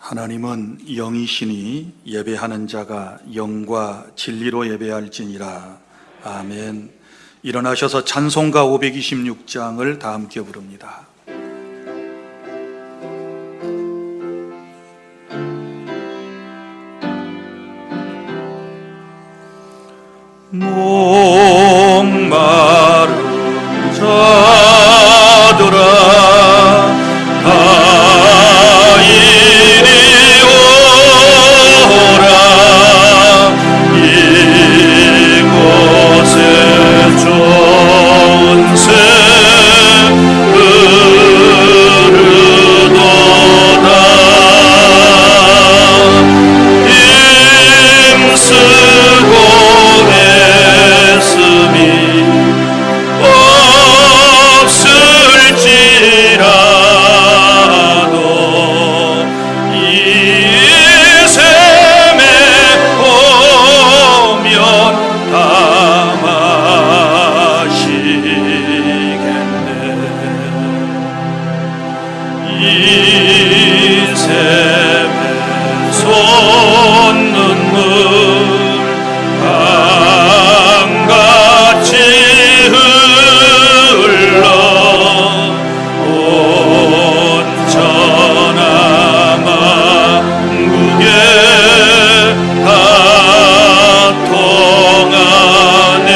하나님은 영이시니 예배하는 자가 영과 진리로 예배할지니라. 아멘. 일어나셔서 찬송가 526장을 다 함께 부릅니다. 목마른 자들아 다 이리 오라. 이곳에 좋은 새 흐르도다. 힘쓰고 애씀이 없을지라도 이 샘에 오면 다 마시겠네. 이 샘에 솟는 강같이 흘러 온 천하만국에 다 통하네.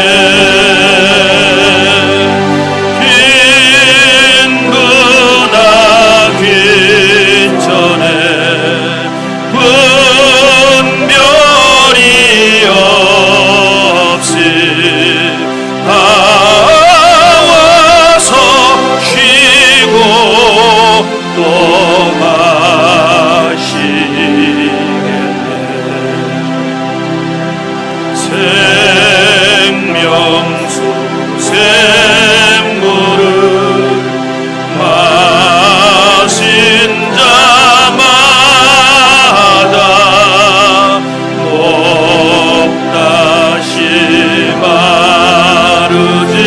빈부나 귀천에 분별이 없이 다 와서 쉬고 또 마시겠네. 생명수 샘물을 마신 자마다 목 다시 마르지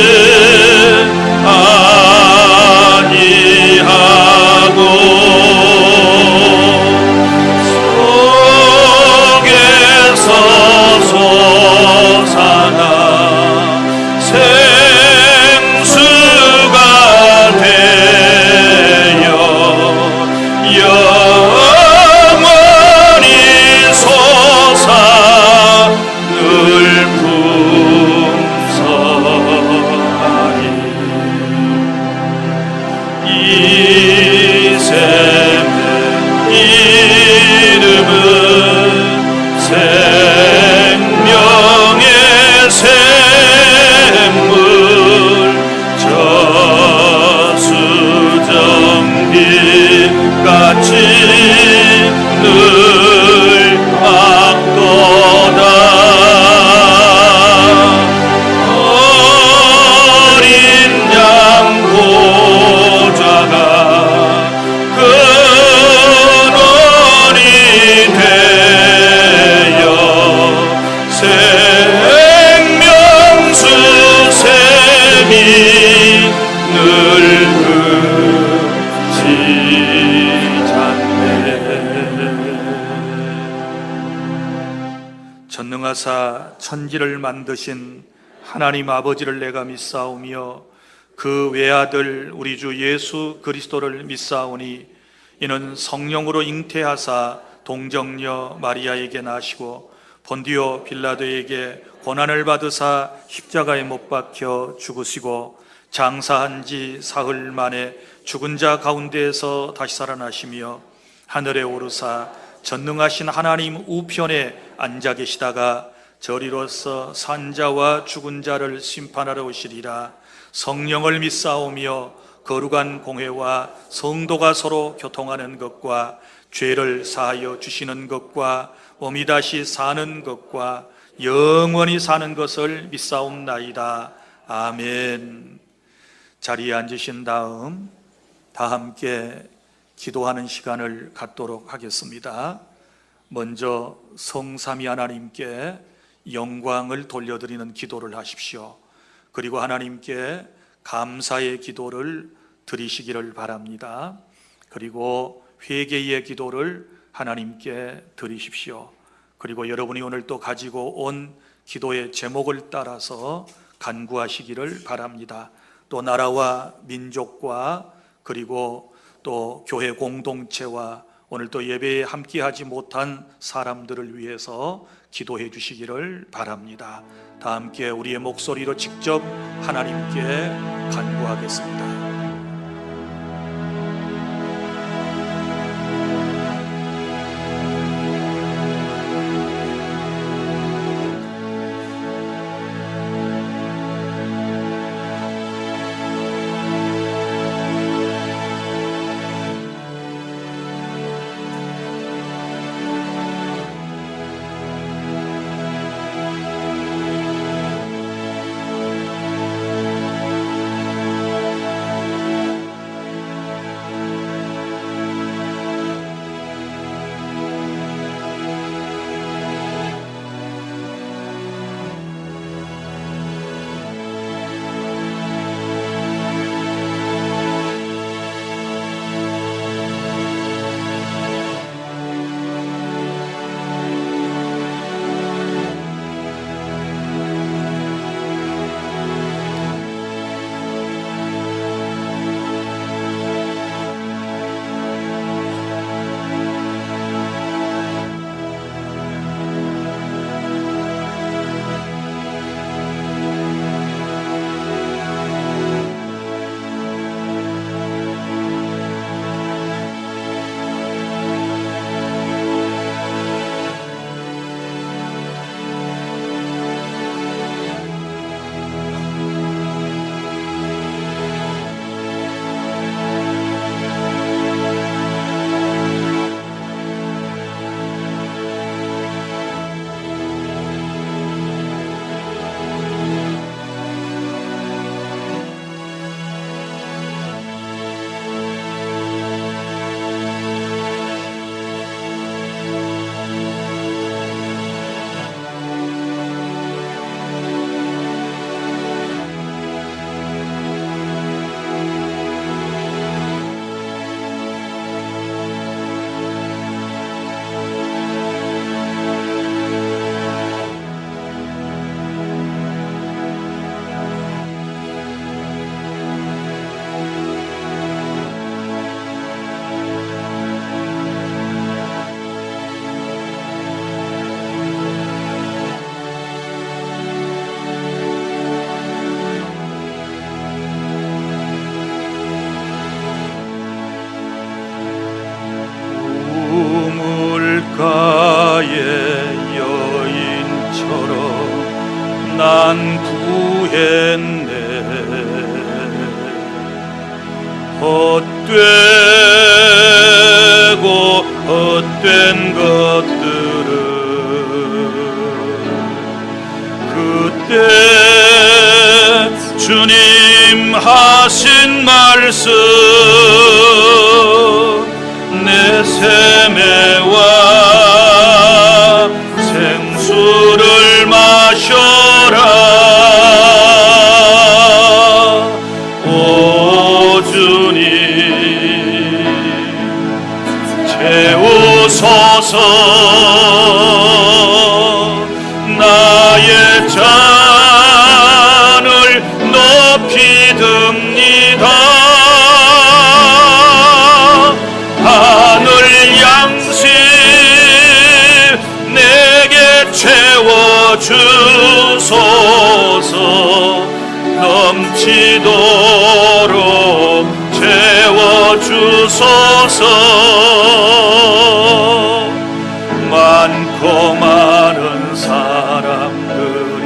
아니하고 속에서 솟아나 생수가 되어 영원히 솟아 늘 풍성하리. 이 샘의 이름은 생명의 샘물, 저수정빛같이 늘 맑도다. 어린 양 보좌가 근원이 되어 생명수 샘이 늘 흐르지않네. 전능하사 천지를 만드신 하나님 아버지를 내가 믿사오며 그 외아들 우리 주 예수 그리스도를 믿사오니 이는 성령으로 잉태하사 동정녀 마리아에게 나시고 본디오 빌라도에게 고난을 받으사 십자가에 못 박혀 죽으시고 장사한 지 사흘 만에 죽은 자 가운데에서 다시 살아나시며 하늘에 오르사 전능하신 하나님 우편에 앉아 계시다가 저리로서 산자와 죽은 자를 심판하러 오시리라. 성령을 믿사오며 거룩한 공회와 성도가 서로 교통하는 것과 죄를 사하여 주시는 것과 몸이 다시 사는 것과 영원히 사는 것을 믿사옵나이다. 아멘. 자리에 앉으신 다음 다 함께 기도하는 시간을 갖도록 하겠습니다. 먼저 성삼위 하나님께 영광을 돌려드리는 기도를 하십시오. 그리고 하나님께 감사의 기도를 드리시기를 바랍니다. 그리고 회개의 기도를 하나님께 드리십시오. 그리고 여러분이 오늘 또 가지고 온 기도의 제목을 따라서 간구하시기를 바랍니다. 또 나라와 민족과 그리고 또 교회 공동체와 오늘 또 예배에 함께하지 못한 사람들을 위해서 기도해 주시기를 바랍니다. 다 함께 우리의 목소리로 직접 하나님께 간구하겠습니다. 우물가의 여인처럼 난 구했네. 헛되고 헛된 것들은 그때 주님 하신 말씀 내 세매와 생수를 마셔라. 오 주님 채우소서. 나의 잔을 높이 듭니다. 하늘 양식 내게 채워주소서. 넘치도록 채워주소서. 많고 많은 사람들이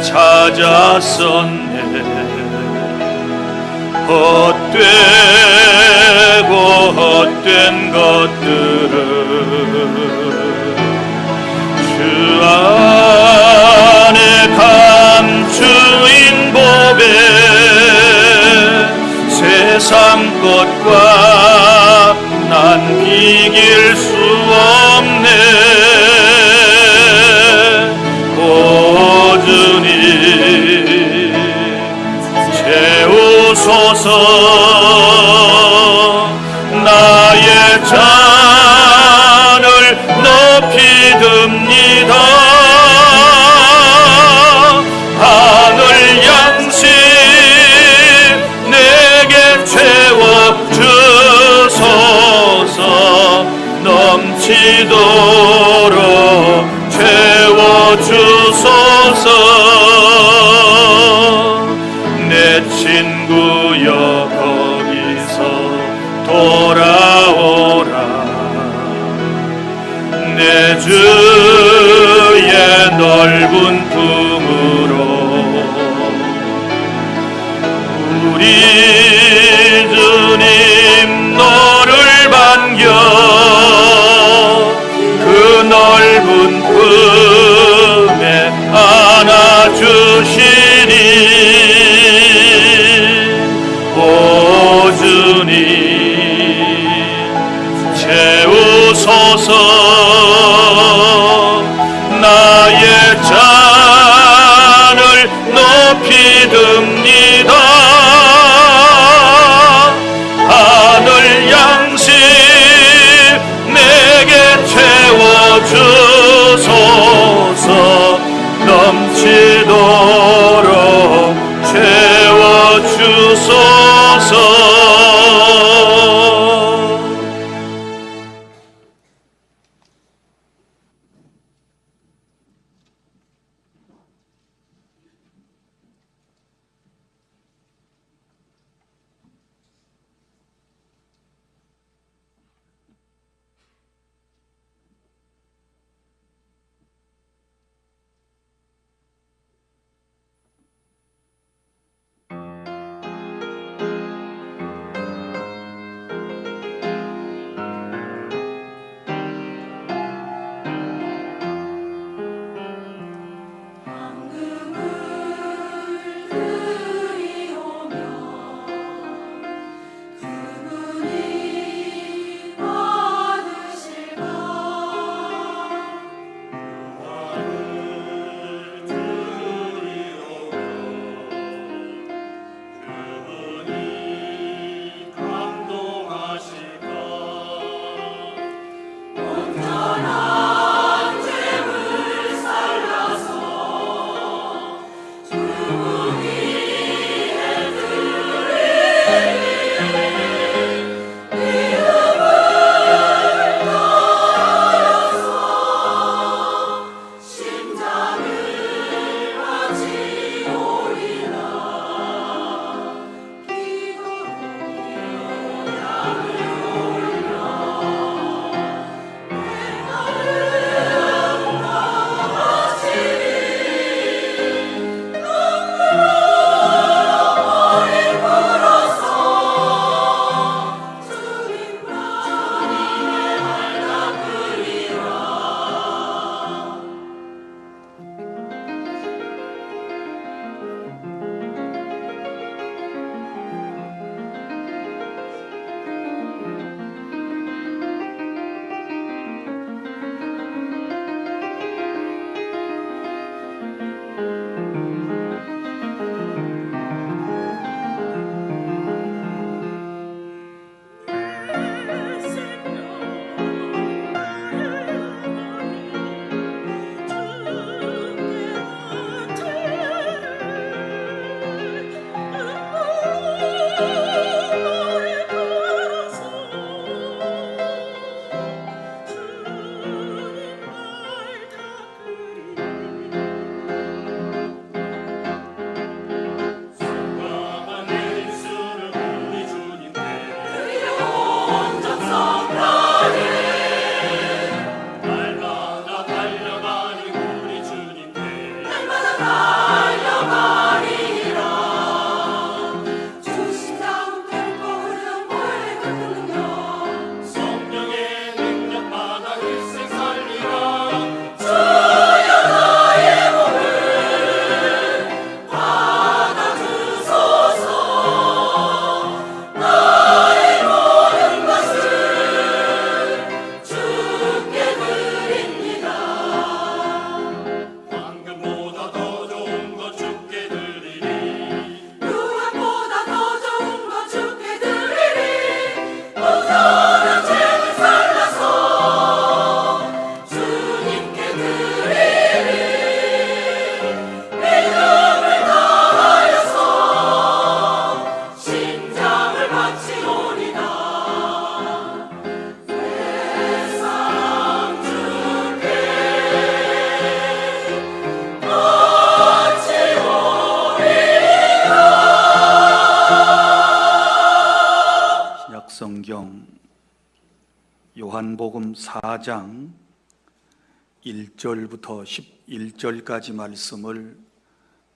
찾았었네. 헛되고 헛된 것들은 주 안에 감추인 법에 세상 것과 난 비길 수 없네. 오 주님 채우소서. 나의 잔을 넘치도록 채워주소서. 내 친구여 거기서 돌아오라. 내 주의 넓은 품으로 우리 주님 너를 반겨 성경 요한복음 4장 1절부터 11절까지 말씀을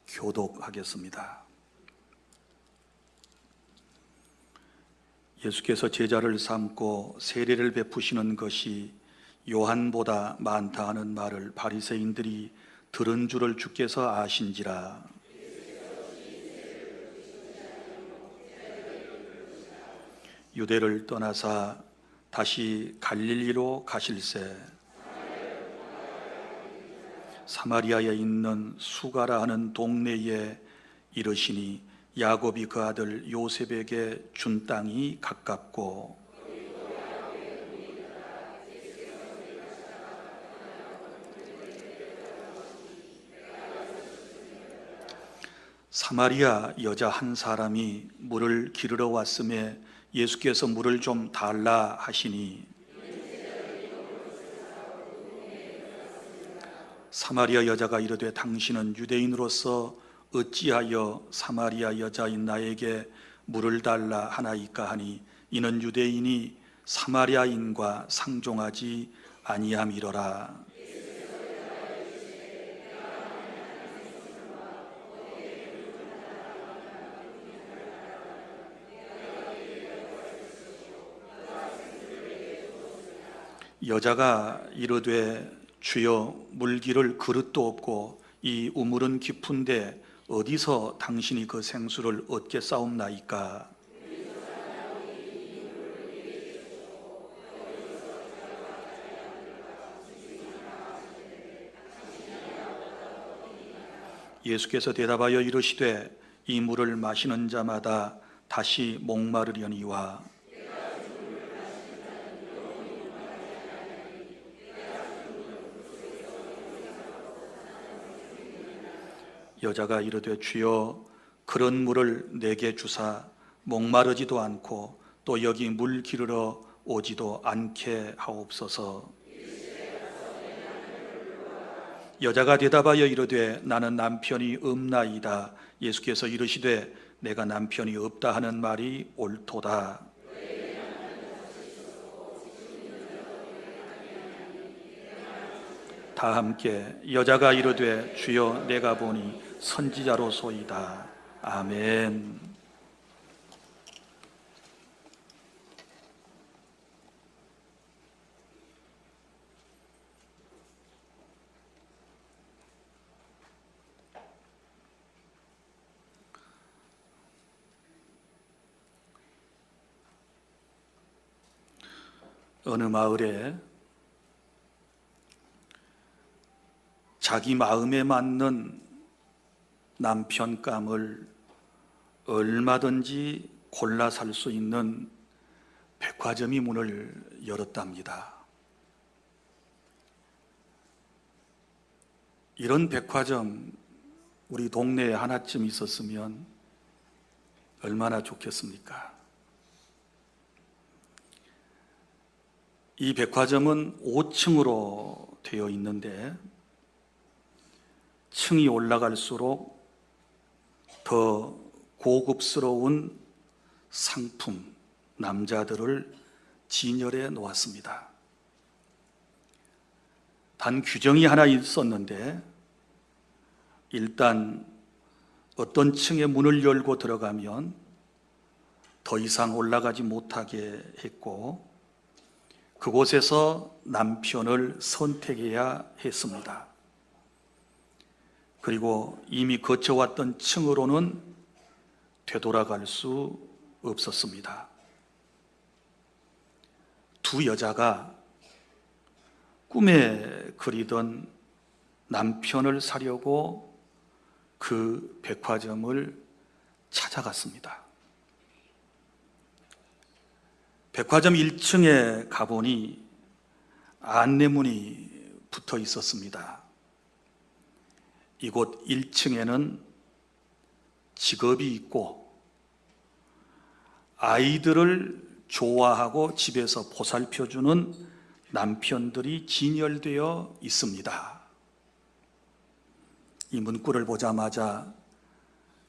교독하겠습니다. 예수께서 제자를 삼고 세례를 베푸시는 것이 요한보다 많다 하는 말을 바리새인들이 들은 줄을 주께서 아신지라. 유대를 떠나사 다시 갈릴리로 가실새 사마리아에 있는 수가라 하는 동네에 이르시니 야곱이 그 아들 요셉에게 준 땅이 가깝고 사마리아 여자 한 사람이 물을 기르러 왔음에 예수께서 물을 좀 달라 하시니 사마리아 여자가 이르되 당신은 유대인으로서 어찌하여 사마리아 여자인 나에게 물을 달라 하나이까 하니 이는 유대인이 사마리아인과 상종하지 아니함이로라. 여자가 이르되 주여 물기를 그릇도 없고 이 우물은 깊은데 어디서 당신이 그 생수를 얻게 싸움나이까? 예수께서 대답하여 이르시되 이 물을 마시는 자마다 다시 목마르려니와 여자가 이르되 주여 그런 물을 내게 주사 목마르지도 않고 또 여기 물 기르러 오지도 않게 하옵소서. 여자가 대답하여 이르되 나는 남편이 없나이다. 예수께서 이르시되 내가 남편이 없다 하는 말이 옳도다. 다 함께 여자가 이르되 주여 내가 보니 선지자로소이다. 아멘. 어느 마을에 자기 마음에 맞는 남편감을 얼마든지 골라 살 수 있는 백화점이 문을 열었답니다. 이런 백화점 우리 동네에 하나쯤 있었으면 얼마나 좋겠습니까? 이 백화점은 5층으로 되어 있는데 층이 올라갈수록 더 고급스러운 상품, 남자들을 진열해 놓았습니다. 단 규정이 하나 있었는데 일단 어떤 층의 문을 열고 들어가면 더 이상 올라가지 못하게 했고 그곳에서 남편을 선택해야 했습니다. 그리고 이미 거쳐왔던 층으로는 되돌아갈 수 없었습니다. 두 여자가 꿈에 그리던 남편을 사려고 그 백화점을 찾아갔습니다. 백화점 1층에 가보니 안내문이 붙어 있었습니다. 이곳 1층에는 직업이 있고 아이들을 좋아하고 집에서 보살펴주는 남편들이 진열되어 있습니다. 이 문구를 보자마자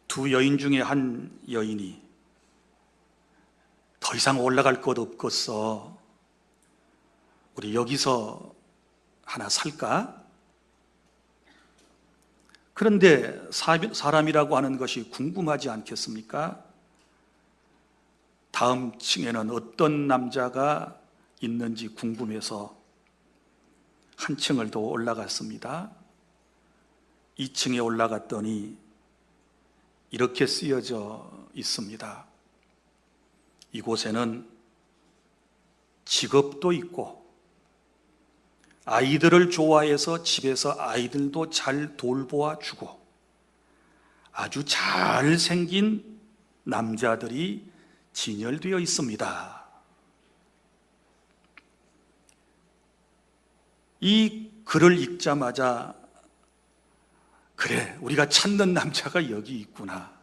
두 여인 중에 한 여인이 더 이상 올라갈 것 없겠어. 우리 여기서 하나 살까? 그런데 사람이라고 하는 것이 궁금하지 않겠습니까? 다음 층에는 어떤 남자가 있는지 궁금해서 한 층을 더 올라갔습니다. 2층에 올라갔더니 이렇게 쓰여져 있습니다. 이곳에는 직업도 있고 아이들을 좋아해서 집에서 아이들도 잘 돌보아 주고 아주 잘생긴 남자들이 진열되어 있습니다. 이 글을 읽자마자 그래, 우리가 찾는 남자가 여기 있구나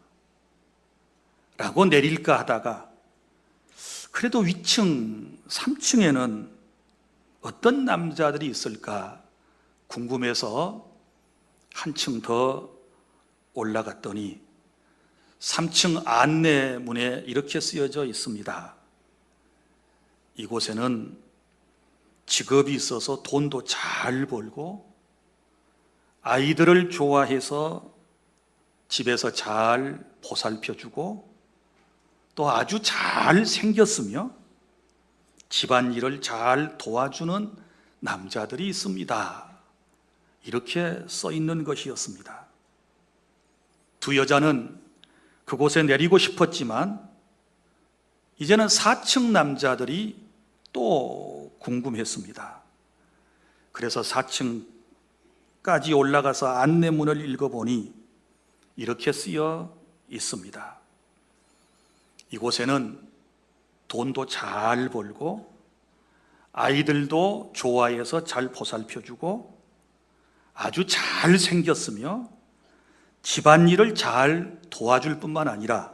라고 내릴까 하다가 그래도 위층 3층에는 어떤 남자들이 있을까 궁금해서 한층 더 올라갔더니 3층 안내문에 이렇게 쓰여져 있습니다. 이곳에는 직업이 있어서 돈도 잘 벌고 아이들을 좋아해서 집에서 잘 보살펴주고 또 아주 잘 생겼으며 집안일을 잘 도와주는 남자들이 있습니다. 이렇게 써 있는 것이었습니다. 두 여자는 그곳에 내리고 싶었지만 이제는 4층 남자들이 또 궁금했습니다. 그래서 4층까지 올라가서 안내문을 읽어보니 이렇게 쓰여 있습니다. 이곳에는 돈도 잘 벌고 아이들도 좋아해서 잘 보살펴주고 아주 잘 생겼으며 집안일을 잘 도와줄 뿐만 아니라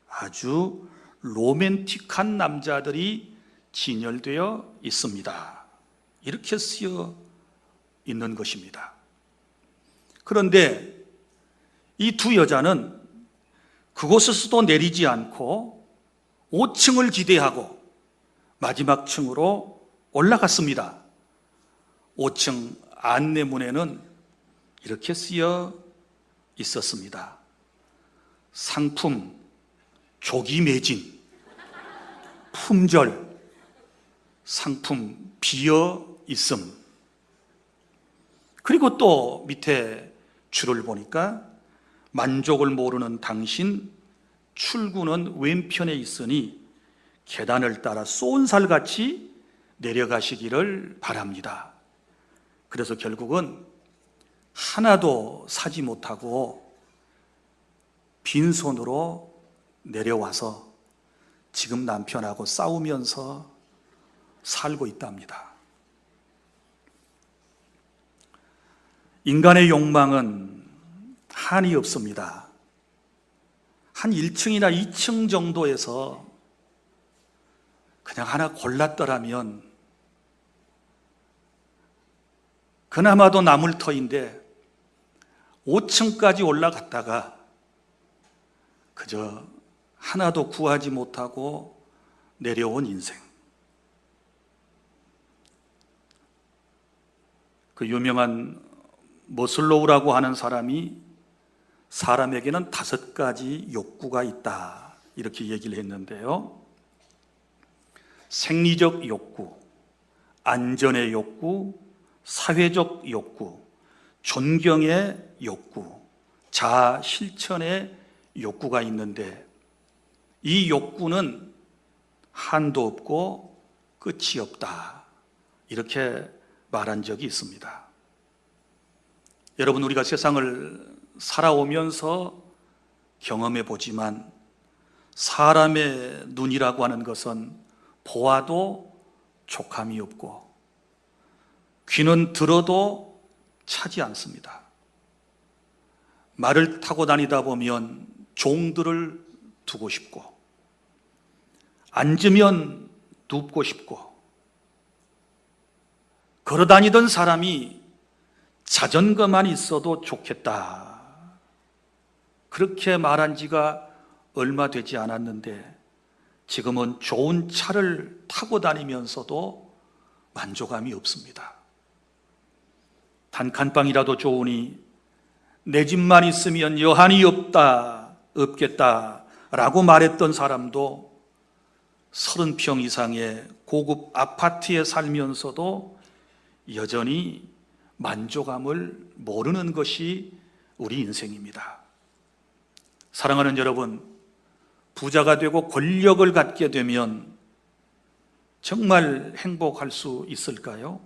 아주 로맨틱한 남자들이 진열되어 있습니다. 이렇게 쓰여 있는 것입니다. 그런데 이 두 여자는 그곳에서도 내리지 않고 5층을 기대하고 마지막 층으로 올라갔습니다. 5층 안내문에는 이렇게 쓰여 있었습니다. 상품 조기 매진, 품절, 상품 비어 있음. 그리고 또 밑에 줄을 보니까 만족을 모르는 당신 출구는 왼편에 있으니 계단을 따라 쏜살같이 내려가시기를 바랍니다. 그래서 결국은 하나도 사지 못하고 빈손으로 내려와서 지금 남편하고 싸우면서 살고 있답니다. 인간의 욕망은 한이 없습니다. 한 1층이나 2층 정도에서 그냥 하나 골랐더라면 그나마도 남을 터인데 5층까지 올라갔다가 그저 하나도 구하지 못하고 내려온 인생. 그 유명한 머슬로우라고 하는 사람이 사람에게는 5가지 욕구가 있다 이렇게 얘기를 했는데요. 생리적 욕구, 안전의 욕구, 사회적 욕구, 존경의 욕구, 자아 실천의 욕구가 있는데 이 욕구는 한도 없고 끝이 없다 이렇게 말한 적이 있습니다. 여러분, 우리가 세상을 살아오면서 경험해 보지만 사람의 눈이라고 하는 것은 보아도 족함이 없고 귀는 들어도 차지 않습니다. 말을 타고 다니다 보면 종들을 두고 싶고 앉으면 눕고 싶고 걸어 다니던 사람이 자전거만 있어도 좋겠다 그렇게 말한 지가 얼마 되지 않았는데 지금은 좋은 차를 타고 다니면서도 만족감이 없습니다. 단칸방이라도 좋으니 내 집만 있으면 여한이 없겠다라고 말했던 사람도 30평 이상의 고급 아파트에 살면서도 여전히 만족감을 모르는 것이 우리 인생입니다. 사랑하는 여러분, 부자가 되고 권력을 갖게 되면 정말 행복할 수 있을까요?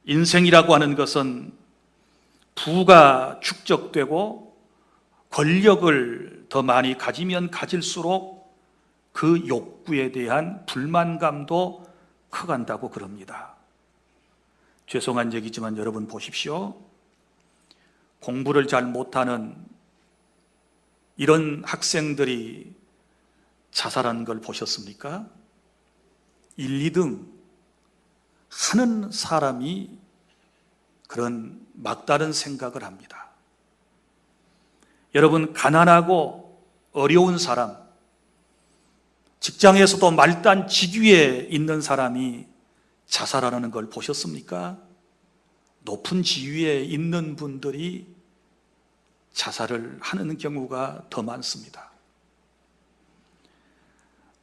인생이라고 하는 것은 부가 축적되고 권력을 더 많이 가지면 가질수록 그 욕구에 대한 불만감도 커간다고 그럽니다. 죄송한 얘기지만 여러분 보십시오. 공부를 잘 못하는 이런 학생들이 자살하는 걸 보셨습니까? 1, 2등 하는 사람이 그런 막다른 생각을 합니다. 여러분, 가난하고 어려운 사람, 직장에서도 말단 직위에 있는 사람이 자살하는 걸 보셨습니까? 높은 지위에 있는 분들이 자살을 하는 경우가 더 많습니다.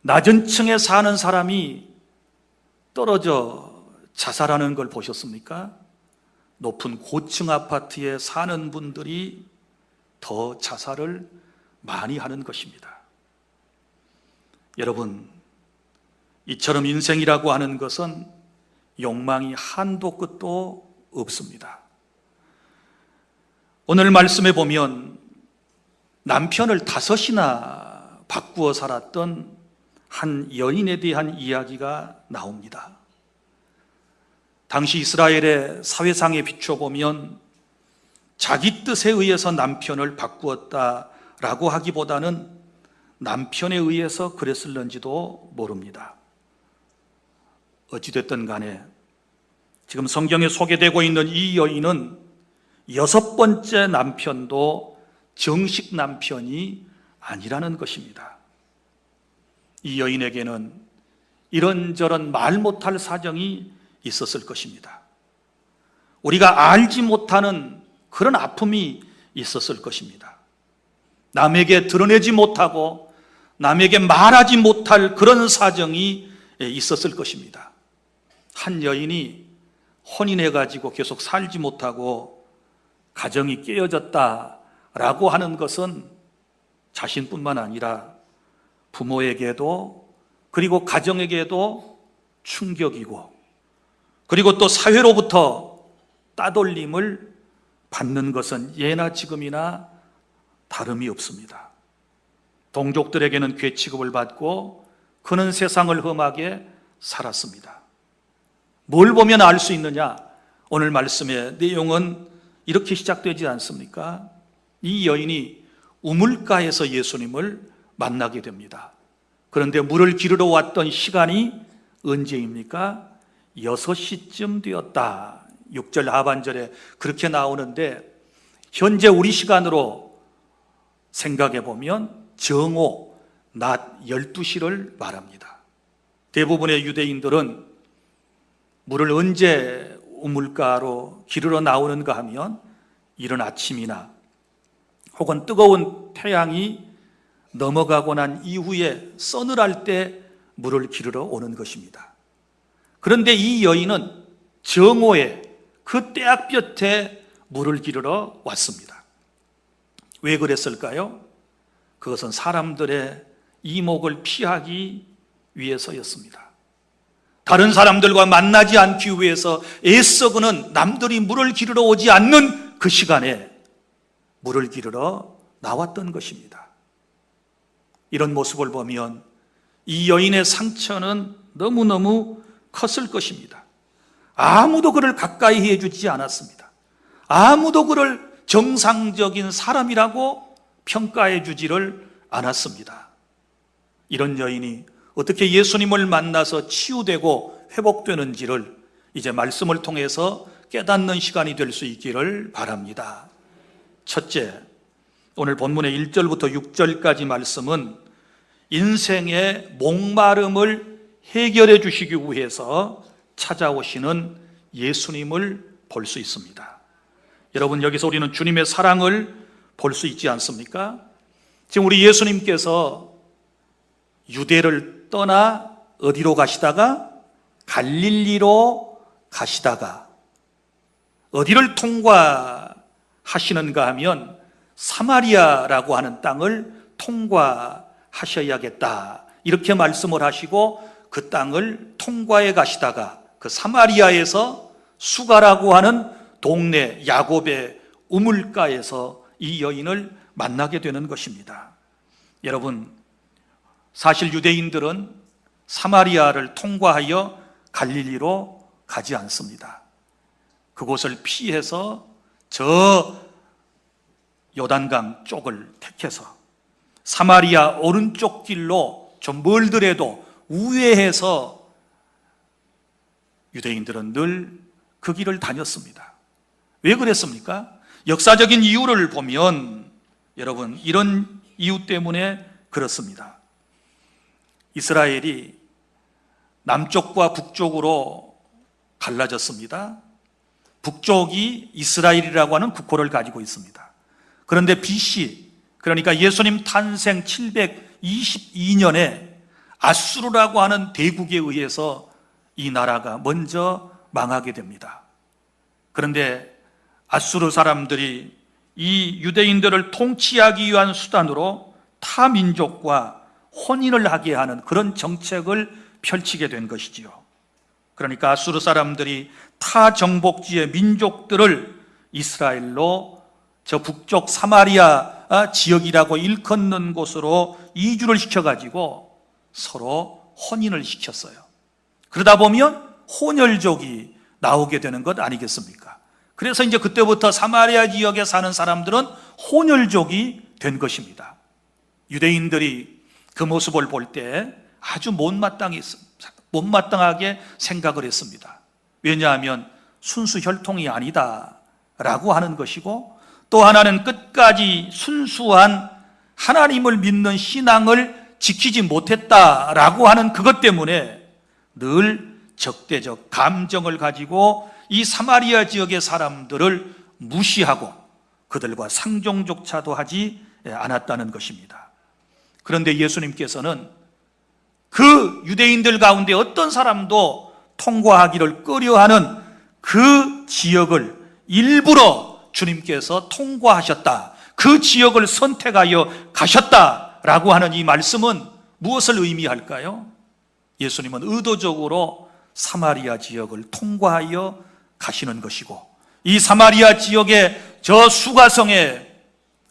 낮은 층에 사는 사람이 떨어져 자살하는 걸 보셨습니까? 높은 고층 아파트에 사는 분들이 더 자살을 많이 하는 것입니다. 여러분, 이처럼 인생이라고 하는 것은 욕망이 한도 끝도 없습니다. 오늘 말씀에 보면 남편을 5이나 바꾸어 살았던 한 여인에 대한 이야기가 나옵니다. 당시 이스라엘의 사회상에 비춰보면 자기 뜻에 의해서 남편을 바꾸었다라고 하기보다는 남편에 의해서 그랬을는지도 모릅니다. 어찌됐든 간에 지금 성경에 소개되고 있는 이 여인은 6번째 남편도 정식 남편이 아니라는 것입니다. 이 여인에게는 이런저런 말 못할 사정이 있었을 것입니다. 우리가 알지 못하는 그런 아픔이 있었을 것입니다. 남에게 드러내지 못하고 남에게 말하지 못할 그런 사정이 있었을 것입니다. 한 여인이 혼인해가지고 계속 살지 못하고 가정이 깨어졌다라고 하는 것은 자신뿐만 아니라 부모에게도 그리고 가정에게도 충격이고 그리고 또 사회로부터 따돌림을 받는 것은 예나 지금이나 다름이 없습니다. 동족들에게는 괴취급을 받고 그는 세상을 험하게 살았습니다. 뭘 보면 알 수 있느냐? 오늘 말씀의 내용은 이렇게 시작되지 않습니까? 이 여인이 우물가에서 예수님을 만나게 됩니다. 그런데 물을 기르러 왔던 시간이 언제입니까? 6시쯤 되었다. 6절 하반절에 그렇게 나오는데 현재 우리 시간으로 생각해 보면 정오, 낮 12시를 말합니다. 대부분의 유대인들은 물을 언제 우물가로 기르러 나오는가 하면 이른 아침이나 혹은 뜨거운 태양이 넘어가고 난 이후에 서늘할 때 물을 기르러 오는 것입니다. 그런데 이 여인은 정오에 그 떼약볕에 물을 기르러 왔습니다. 왜 그랬을까요? 그것은 사람들의 이목을 피하기 위해서였습니다. 다른 사람들과 만나지 않기 위해서 애써 그는 남들이 물을 기르러 오지 않는 그 시간에 물을 기르러 나왔던 것입니다. 이런 모습을 보면 이 여인의 상처는 너무너무 컸을 것입니다. 아무도 그를 가까이 해주지 않았습니다. 아무도 그를 정상적인 사람이라고 평가해 주지를 않았습니다. 이런 여인이 어떻게 예수님을 만나서 치유되고 회복되는지를 이제 말씀을 통해서 깨닫는 시간이 될 수 있기를 바랍니다. 첫째, 오늘 본문의 1절부터 6절까지 말씀은 인생의 목마름을 해결해 주시기 위해서 찾아오시는 예수님을 볼 수 있습니다. 여러분, 여기서 우리는 주님의 사랑을 볼 수 있지 않습니까? 지금 우리 예수님께서 유대를 떠나 어디로 가시다가? 갈릴리로 가시다가 어디를 통과하시는가 하면 사마리아라고 하는 땅을 통과하셔야겠다, 이렇게 말씀을 하시고 그 땅을 통과해 가시다가 그 사마리아에서 수가라고 하는 동네 야곱의 우물가에서 이 여인을 만나게 되는 것입니다. 여러분, 사실 유대인들은 사마리아를 통과하여 갈릴리로 가지 않습니다. 그곳을 피해서 저 요단강 쪽을 택해서 사마리아 오른쪽 길로 좀 멀더라도 우회해서 유대인들은 늘 그 길을 다녔습니다. 왜 그랬습니까? 역사적인 이유를 보면 여러분, 이런 이유 때문에 그렇습니다. 이스라엘이 남쪽과 북쪽으로 갈라졌습니다. 북쪽이 이스라엘이라고 하는 국호를 가지고 있습니다. 그런데 BC, 그러니까 예수님 탄생 722년에 아수르라고 하는 대국에 의해서 이 나라가 먼저 망하게 됩니다. 그런데 아수르 사람들이 이 유대인들을 통치하기 위한 수단으로 타 민족과 혼인을 하게 하는 그런 정책을 펼치게 된 것이지요. 그러니까 아수르 사람들이 타 정복지의 민족들을 이스라엘로 저 북쪽 사마리아 지역이라고 일컫는 곳으로 이주를 시켜가지고 서로 혼인을 시켰어요. 그러다 보면 혼혈족이 나오게 되는 것 아니겠습니까? 그래서 이제 그때부터 사마리아 지역에 사는 사람들은 혼혈족이 된 것입니다. 유대인들이 그 모습을 볼 때 아주 못마땅하게 생각을 했습니다. 왜냐하면 순수 혈통이 아니다라고 하는 것이고, 또 하나는 끝까지 순수한 하나님을 믿는 신앙을 지키지 못했다라고 하는 그것 때문에 늘 적대적 감정을 가지고 이 사마리아 지역의 사람들을 무시하고 그들과 상종조차도 하지 않았다는 것입니다. 그런데 예수님께서는 그 유대인들 가운데 어떤 사람도 통과하기를 꺼려하는 그 지역을 일부러 주님께서 통과하셨다, 그 지역을 선택하여 가셨다라고 하는 이 말씀은 무엇을 의미할까요? 예수님은 의도적으로 사마리아 지역을 통과하여 가시는 것이고, 이 사마리아 지역의 저 수가성에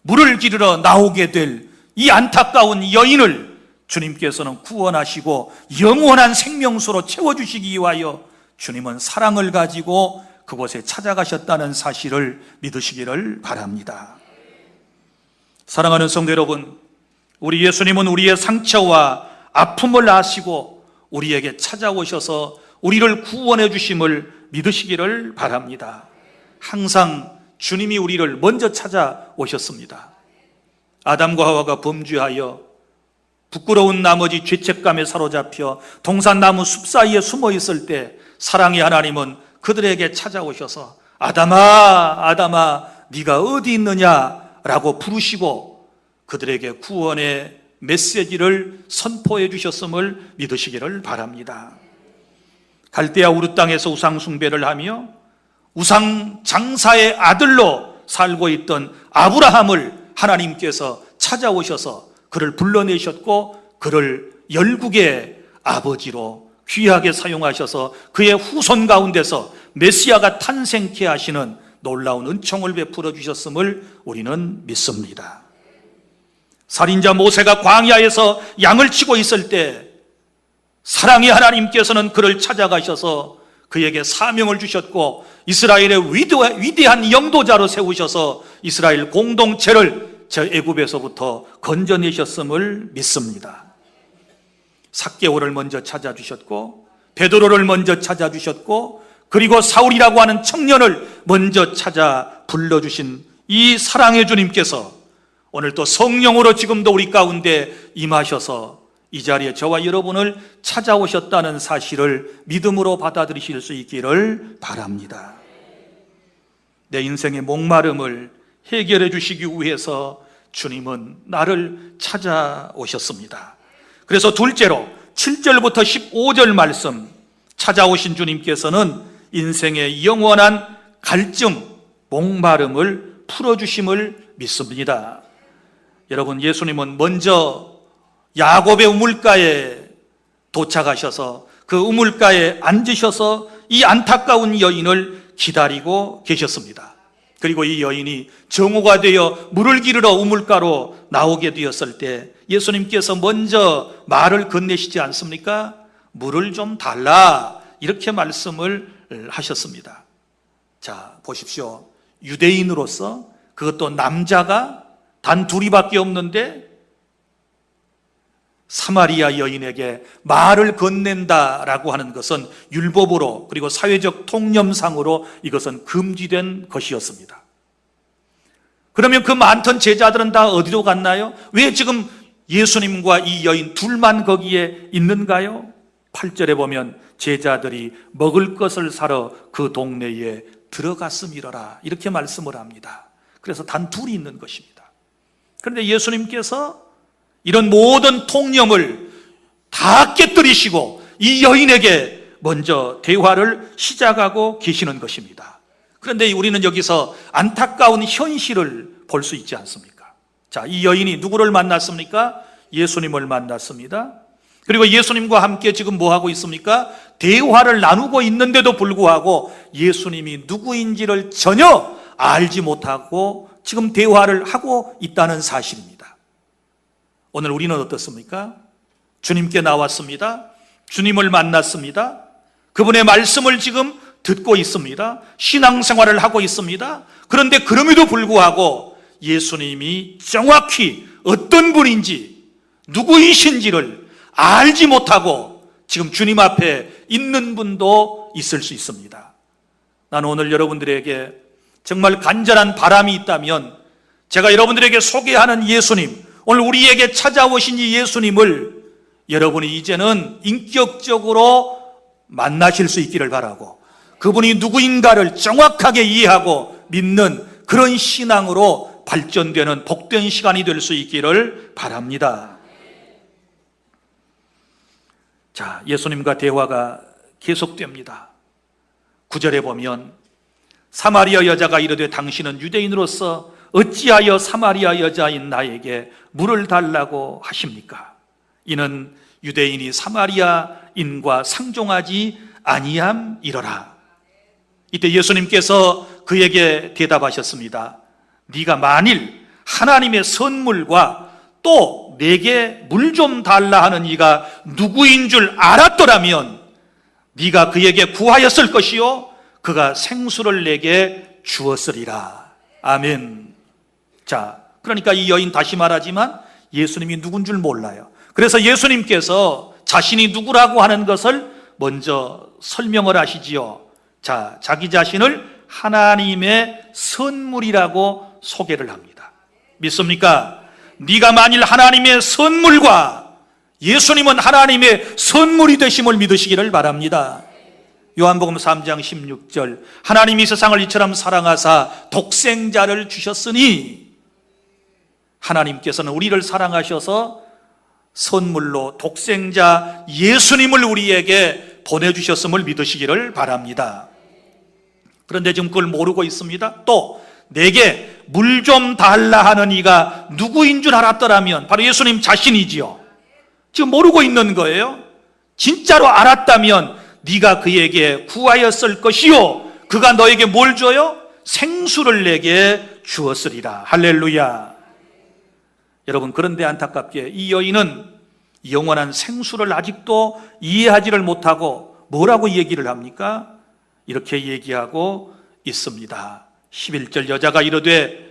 물을 기르러 나오게 될 이 안타까운 여인을 주님께서는 구원하시고 영원한 생명수로 채워주시기 위하여 주님은 사랑을 가지고 그곳에 찾아가셨다는 사실을 믿으시기를 바랍니다. 사랑하는 성도 여러분, 우리 예수님은 우리의 상처와 아픔을 아시고 우리에게 찾아오셔서 우리를 구원해 주심을 믿으시기를 바랍니다. 항상 주님이 우리를 먼저 찾아오셨습니다. 아담과 하와가 범죄하여 부끄러운 나머지 죄책감에 사로잡혀 동산나무 숲 사이에 숨어 있을 때 사랑의 하나님은 그들에게 찾아오셔서 아담아, 아담아, 네가 어디 있느냐라고 부르시고 그들에게 구원의 메시지를 선포해 주셨음을 믿으시기를 바랍니다. 갈대아 우르 땅에서 우상 숭배를 하며 우상 장사의 아들로 살고 있던 아브라함을 하나님께서 찾아오셔서 그를 불러내셨고 그를 열국의 아버지로 귀하게 사용하셔서 그의 후손 가운데서 메시아가 탄생케 하시는 놀라운 은총을 베풀어 주셨음을 우리는 믿습니다. 살인자 모세가 광야에서 양을 치고 있을 때 사랑의 하나님께서는 그를 찾아가셔서 그에게 사명을 주셨고 이스라엘의 위대한 영도자로 세우셔서 이스라엘 공동체를 저 애굽에서부터 건져내셨음을 믿습니다. 삭개오를 먼저 찾아주셨고 베드로를 먼저 찾아주셨고 그리고 사울이라고 하는 청년을 먼저 찾아 불러주신 이 사랑의 주님께서 오늘 또 성령으로 지금도 우리 가운데 임하셔서 이 자리에 저와 여러분을 찾아오셨다는 사실을 믿음으로 받아들이실 수 있기를 바랍니다. 내 인생의 목마름을 해결해 주시기 위해서 주님은 나를 찾아오셨습니다. 그래서 둘째로 7절부터 15절 말씀, 찾아오신 주님께서는 인생의 영원한 갈증, 목마름을 풀어주심을 믿습니다. 여러분, 예수님은 먼저 야곱의 우물가에 도착하셔서 그 우물가에 앉으셔서 이 안타까운 여인을 기다리고 계셨습니다. 그리고 이 여인이 정오가 되어 물을 기르러 우물가로 나오게 되었을 때 예수님께서 먼저 말을 건네시지 않습니까? 물을 좀 달라, 이렇게 말씀을 하셨습니다. 자, 보십시오. 유대인으로서, 그것도 남자가 단 둘이밖에 없는데 사마리아 여인에게 말을 건넨다라고 하는 것은 율법으로, 그리고 사회적 통념상으로 이것은 금지된 것이었습니다. 그러면 그 많던 제자들은 다 어디로 갔나요? 왜 지금 예수님과 이 여인 둘만 거기에 있는가요? 8절에 보면 제자들이 먹을 것을 사러 그 동네에 들어갔음이러라, 이렇게 말씀을 합니다. 그래서 단 둘이 있는 것입니다. 그런데 예수님께서 이런 모든 통념을 다 깨뜨리시고 이 여인에게 먼저 대화를 시작하고 계시는 것입니다. 그런데 우리는 여기서 안타까운 현실을 볼 수 있지 않습니까? 자, 이 여인이 누구를 만났습니까? 예수님을 만났습니다. 그리고 예수님과 함께 지금 뭐 하고 있습니까? 대화를 나누고 있는데도 불구하고 예수님이 누구인지를 전혀 알지 못하고 지금 대화를 하고 있다는 사실입니다. 오늘 우리는 어떻습니까? 주님께 나왔습니다. 주님을 만났습니다. 그분의 말씀을 지금 듣고 있습니다. 신앙생활을 하고 있습니다. 그런데 그럼에도 불구하고 예수님이 정확히 어떤 분인지, 누구이신지를 알지 못하고 지금 주님 앞에 있는 분도 있을 수 있습니다. 나는 오늘 여러분들에게 정말 간절한 바람이 있다면 제가 여러분들에게 소개하는 예수님, 오늘 우리에게 찾아오신 이 예수님을 여러분이 이제는 인격적으로 만나실 수 있기를 바라고, 그분이 누구인가를 정확하게 이해하고 믿는 그런 신앙으로 발전되는 복된 시간이 될 수 있기를 바랍니다. 자, 예수님과 대화가 계속됩니다. 9절에 보면 사마리아 여자가 이르되 당신은 유대인으로서 어찌하여 사마리아 여자인 나에게 물을 달라고 하십니까? 이는 유대인이 사마리아인과 상종하지 아니함이러라. 이때 예수님께서 그에게 대답하셨습니다. 네가 만일 하나님의 선물과 또 내게 물 좀 달라 하는 이가 누구인 줄 알았더라면 네가 그에게 구하였을 것이요 그가 생수를 내게 주었으리라. 아멘. 자, 그러니까 이 여인, 다시 말하지만 예수님이 누군 줄 몰라요. 그래서 예수님께서 자신이 누구라고 하는 것을 먼저 설명을 하시지요. 자, 자기 자신을 하나님의 선물이라고 소개를 합니다. 믿습니까? 네가 만일 하나님의 선물과, 예수님은 하나님의 선물이 되심을 믿으시기를 바랍니다. 요한복음 3장 16절, 하나님이 세상을 이처럼 사랑하사 독생자를 주셨으니, 하나님께서는 우리를 사랑하셔서 선물로 독생자 예수님을 우리에게 보내주셨음을 믿으시기를 바랍니다. 그런데 지금 그걸 모르고 있습니다. 또 내게 물 좀 달라 하는 이가 누구인 줄 알았더라면 바로 예수님 자신이지요. 지금 모르고 있는 거예요. 진짜로 알았다면 네가 그에게 구하였을 것이요 그가 너에게 뭘 줘요? 생수를 내게 주었으리라. 할렐루야. 여러분, 그런데 안타깝게 이 여인은 영원한 생수를 아직도 이해하지를 못하고 뭐라고 얘기를 합니까? 이렇게 얘기하고 있습니다. 11절, 여자가 이르되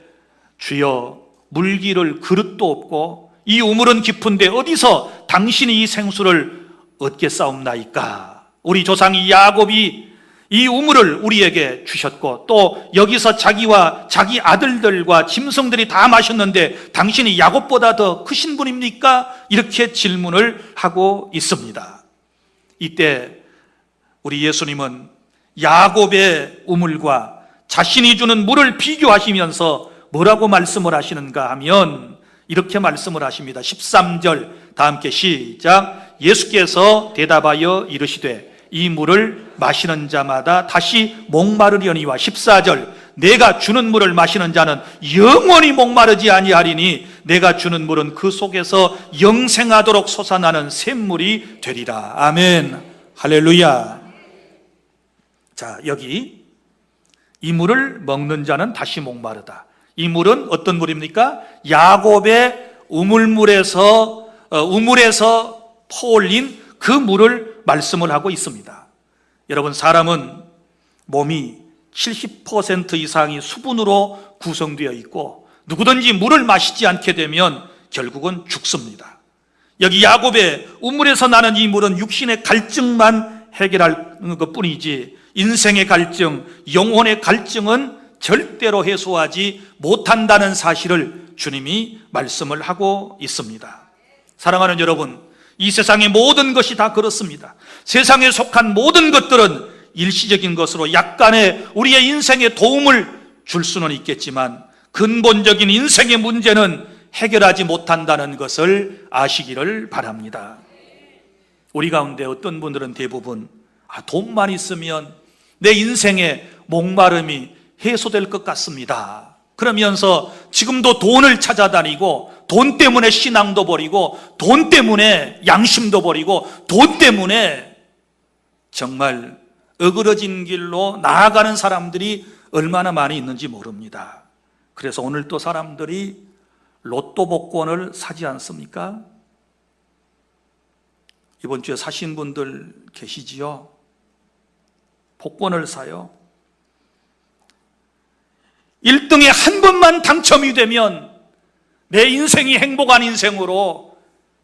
주여 물기를 그릇도 없고 이 우물은 깊은데 어디서 당신이 이 생수를 얻겠사옵나이까? 우리 조상 야곱이 이 우물을 우리에게 주셨고 또 여기서 자기와 자기 아들들과 짐승들이 다 마셨는데 당신이 야곱보다 더 크신 분입니까? 이렇게 질문을 하고 있습니다. 이때 우리 예수님은 야곱의 우물과 자신이 주는 물을 비교하시면서 뭐라고 말씀을 하시는가 하면 이렇게 말씀을 하십니다. 13절 다 함께 시작. 예수께서 대답하여 이르시되 이 물을 마시는 자마다 다시 목마르려니와 14절 내가 주는 물을 마시는 자는 영원히 목마르지 아니하리니 내가 주는 물은 그 속에서 영생하도록 솟아나는 샘물이 되리라. 아멘. 할렐루야. 자, 여기 이 물을 먹는 자는 다시 목마르다. 이 물은 어떤 물입니까? 야곱의 우물에서 퍼올린 그 물을 말씀을 하고 있습니다. 여러분, 사람은 몸이 70% 이상이 수분으로 구성되어 있고 누구든지 물을 마시지 않게 되면 결국은 죽습니다. 여기 야곱의 우물에서 나는 이 물은 육신의 갈증만 해결할 것뿐이지 인생의 갈증, 영혼의 갈증은 절대로 해소하지 못한다는 사실을 주님이 말씀을 하고 있습니다. 사랑하는 여러분, 이 세상의 모든 것이 다 그렇습니다. 세상에 속한 모든 것들은 일시적인 것으로 약간의 우리의 인생에 도움을 줄 수는 있겠지만 근본적인 인생의 문제는 해결하지 못한다는 것을 아시기를 바랍니다. 우리 가운데 어떤 분들은 대부분 돈만 있으면 내 인생의 목마름이 해소될 것 같습니다. 그러면서 지금도 돈을 찾아다니고 돈 때문에 신앙도 버리고 돈 때문에 양심도 버리고 돈 때문에 정말 어그러진 길로 나아가는 사람들이 얼마나 많이 있는지 모릅니다. 그래서 오늘 또 사람들이 로또 복권을 사지 않습니까? 이번 주에 사신 분들 계시지요? 복권을 사요. 1등에 한 번만 당첨이 되면 내 인생이 행복한 인생으로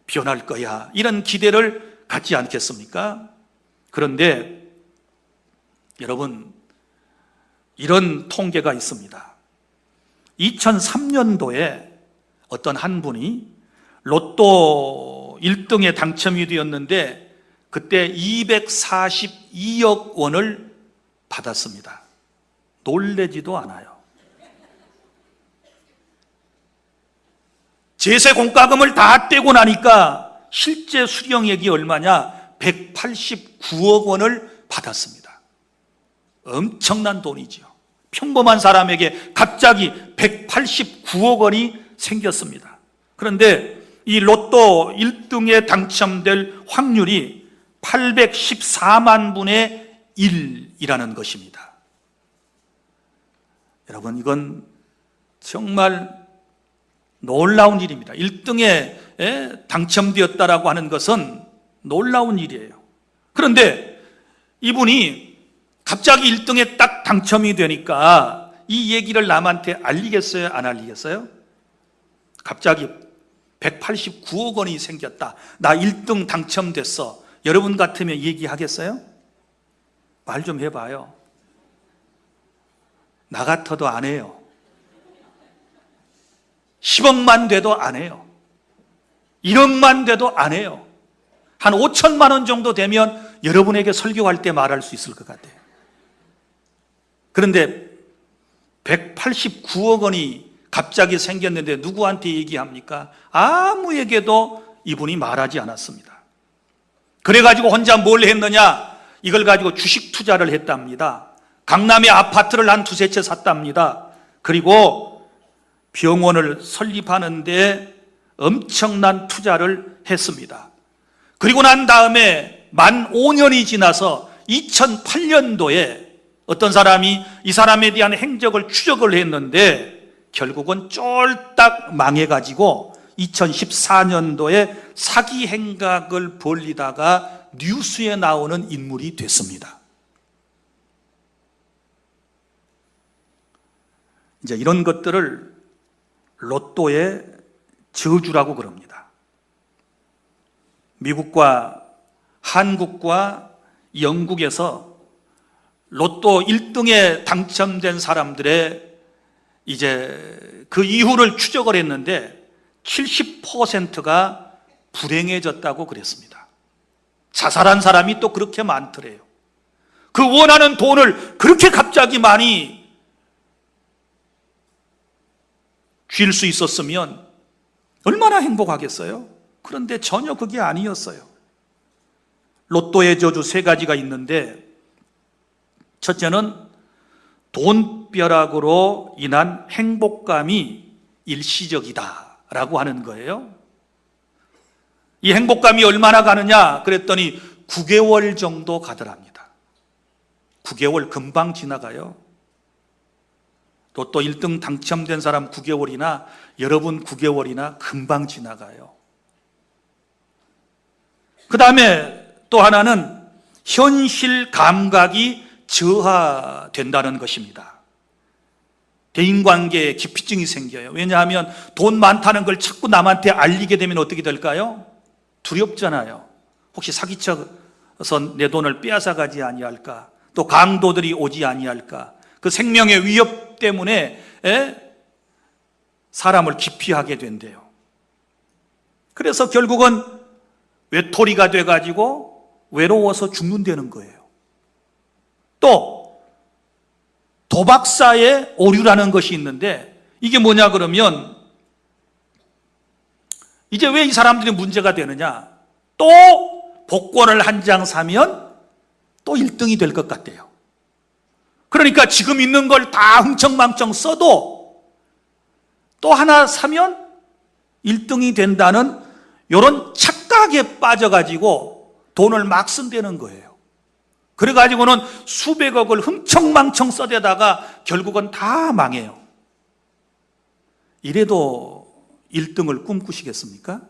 변할 거야, 이런 기대를 갖지 않겠습니까? 그런데 여러분, 이런 통계가 있습니다. 2003년도에 어떤 한 분이 로또 1등에 당첨이 되었는데 그때 242억 원을 받았습니다. 놀래지도 않아요. 제세 공과금을 다 떼고 나니까 실제 수령액이 얼마냐? 189억 원을 받았습니다. 엄청난 돈이죠. 평범한 사람에게 갑자기 189억 원이 생겼습니다. 그런데 이 로또 1등에 당첨될 확률이 814만 분의 1이라는 것입니다. 여러분, 이건 정말 놀라운 일입니다. 1등에 당첨되었다라고 하는 것은 놀라운 일이에요. 그런데 이분이 갑자기 1등에 딱 당첨이 되니까 이 얘기를 남한테 알리겠어요? 안 알리겠어요? 갑자기 189억 원이 생겼다, 나 1등 당첨됐어, 여러분 같으면 얘기하겠어요? 말 좀 해봐요. 나 같아도 안 해요. 10억만 돼도 안 해요. 1억만 돼도 안 해요. 한 5천만 원 정도 되면 여러분에게 설교할 때 말할 수 있을 것 같아요. 그런데 189억 원이 갑자기 생겼는데 누구한테 얘기합니까? 아무에게도 이분이 말하지 않았습니다. 그래가지고 혼자 뭘 했느냐? 이걸 가지고 주식 투자를 했답니다. 강남에 아파트를 한 두세 채 샀답니다. 그리고 병원을 설립하는데 엄청난 투자를 했습니다. 그리고 난 다음에 만 5년이 지나서 2008년도에 어떤 사람이 이 사람에 대한 행적을 추적을 했는데 결국은 쫄딱 망해가지고 2014년도에 사기 행각을 벌리다가 뉴스에 나오는 인물이 됐습니다. 이제 이런 것들을 로또의 저주라고 그럽니다. 미국과 한국과 영국에서 로또 1등에 당첨된 사람들의 이제 그 이후를 추적을 했는데 70%가 불행해졌다고 그랬습니다. 자살한 사람이 또 그렇게 많더래요. 그 원하는 돈을 그렇게 갑자기 많이 쥘 수 있었으면 얼마나 행복하겠어요? 그런데 전혀 그게 아니었어요. 로또의 저주 3가지가 있는데, 첫째는 돈벼락으로 인한 행복감이 일시적이다라고 하는 거예요. 이 행복감이 얼마나 가느냐 그랬더니 9개월 정도 가더랍니다. 9개월 금방 지나가요. 로또 1등 당첨된 사람 9개월이나 여러분 9개월이나 금방 지나가요. 그 다음에 또 하나는 현실 감각이 저하된다는 것입니다. 대인관계에 기피증이 생겨요. 왜냐하면 돈 많다는 걸 자꾸 남한테 알리게 되면 어떻게 될까요? 두렵잖아요. 혹시 사기쳐서 내 돈을 빼앗아가지 아니할까? 또 강도들이 오지 아니할까? 그 생명의 위협 때문에 사람을 기피하게 된대요. 그래서 결국은 외톨이가 돼가지고 외로워서 죽는다는 거예요. 또 도박사의 오류라는 것이 있는데, 이게 뭐냐 그러면 이제 왜 이 사람들이 문제가 되느냐, 또 복권을 한 장 사면 또 1등이 될 것 같대요. 그러니까 지금 있는 걸 다 흥청망청 써도 또 하나 사면 1등이 된다는 이런 착각에 빠져가지고 돈을 막 쓴다는 거예요. 그래가지고는 수백억을 흥청망청 써대다가 결국은 다 망해요. 이래도 1등을 꿈꾸시겠습니까?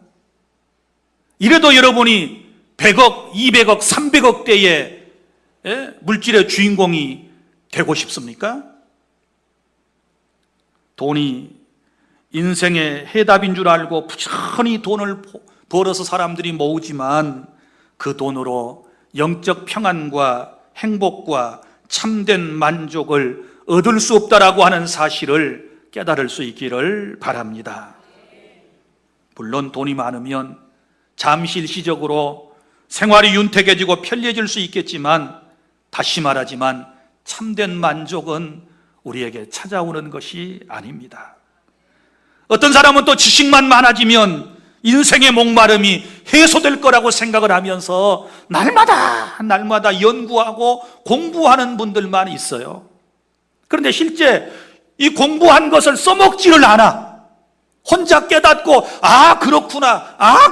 이래도 여러분이 100억, 200억, 300억대의 물질의 주인공이 되고 싶습니까? 돈이 인생의 해답인 줄 알고 부지런히 돈을 벌어서 사람들이 모으지만 그 돈으로 영적 평안과 행복과 참된 만족을 얻을 수 없다라고 하는 사실을 깨달을 수 있기를 바랍니다. 물론 돈이 많으면 잠시 일시적으로 생활이 윤택해지고 편리해질 수 있겠지만, 다시 말하지만 참된 만족은 우리에게 찾아오는 것이 아닙니다. 어떤 사람은 또 지식만 많아지면 인생의 목마름이 해소될 거라고 생각을 하면서 날마다 연구하고 공부하는 분들만 있어요. 그런데 실제 이 공부한 것을 써먹지를 않아. 혼자 깨닫고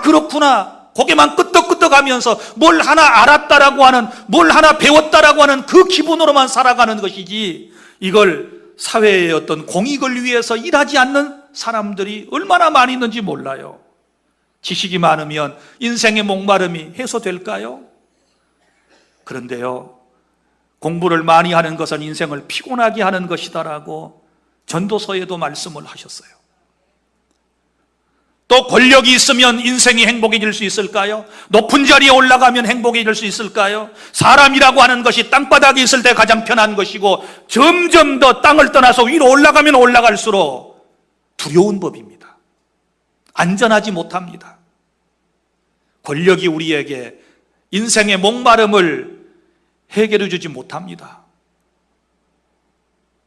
그렇구나 고개만 끄덕끄덕하면서 뭘 하나 알았다라고 하는, 뭘 하나 배웠다라고 하는 그 기분으로만 살아가는 것이지, 이걸 사회의 어떤 공익을 위해서 일하지 않는 사람들이 얼마나 많이 있는지 몰라요. 지식이 많으면 인생의 목마름이 해소될까요? 그런데요, 공부를 많이 하는 것은 인생을 피곤하게 하는 것이다라고 전도서에도 말씀을 하셨어요. 또 권력이 있으면 인생이 행복해질 수 있을까요? 높은 자리에 올라가면 행복해질 수 있을까요? 사람이라고 하는 것이 땅바닥에 있을 때 가장 편한 것이고, 점점 더 땅을 떠나서 위로 올라가면 올라갈수록 두려운 법입니다. 안전하지 못합니다. 권력이 우리에게 인생의 목마름을 해결해 주지 못합니다.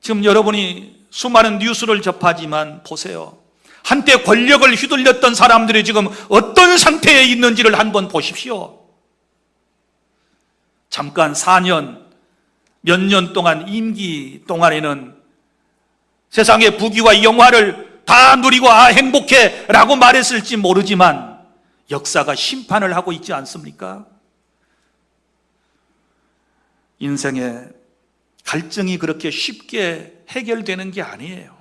지금 여러분이 수많은 뉴스를 접하지만 보세요. 한때 권력을 휘둘렸던 사람들이 지금 어떤 상태에 있는지를 한번 보십시오. 잠깐 4년, 몇 년 동안 임기 동안에는 세상의 부귀와 영화를 다 누리고 행복해 라고 말했을지 모르지만 역사가 심판을 하고 있지 않습니까? 인생의 갈증이 그렇게 쉽게 해결되는 게 아니에요.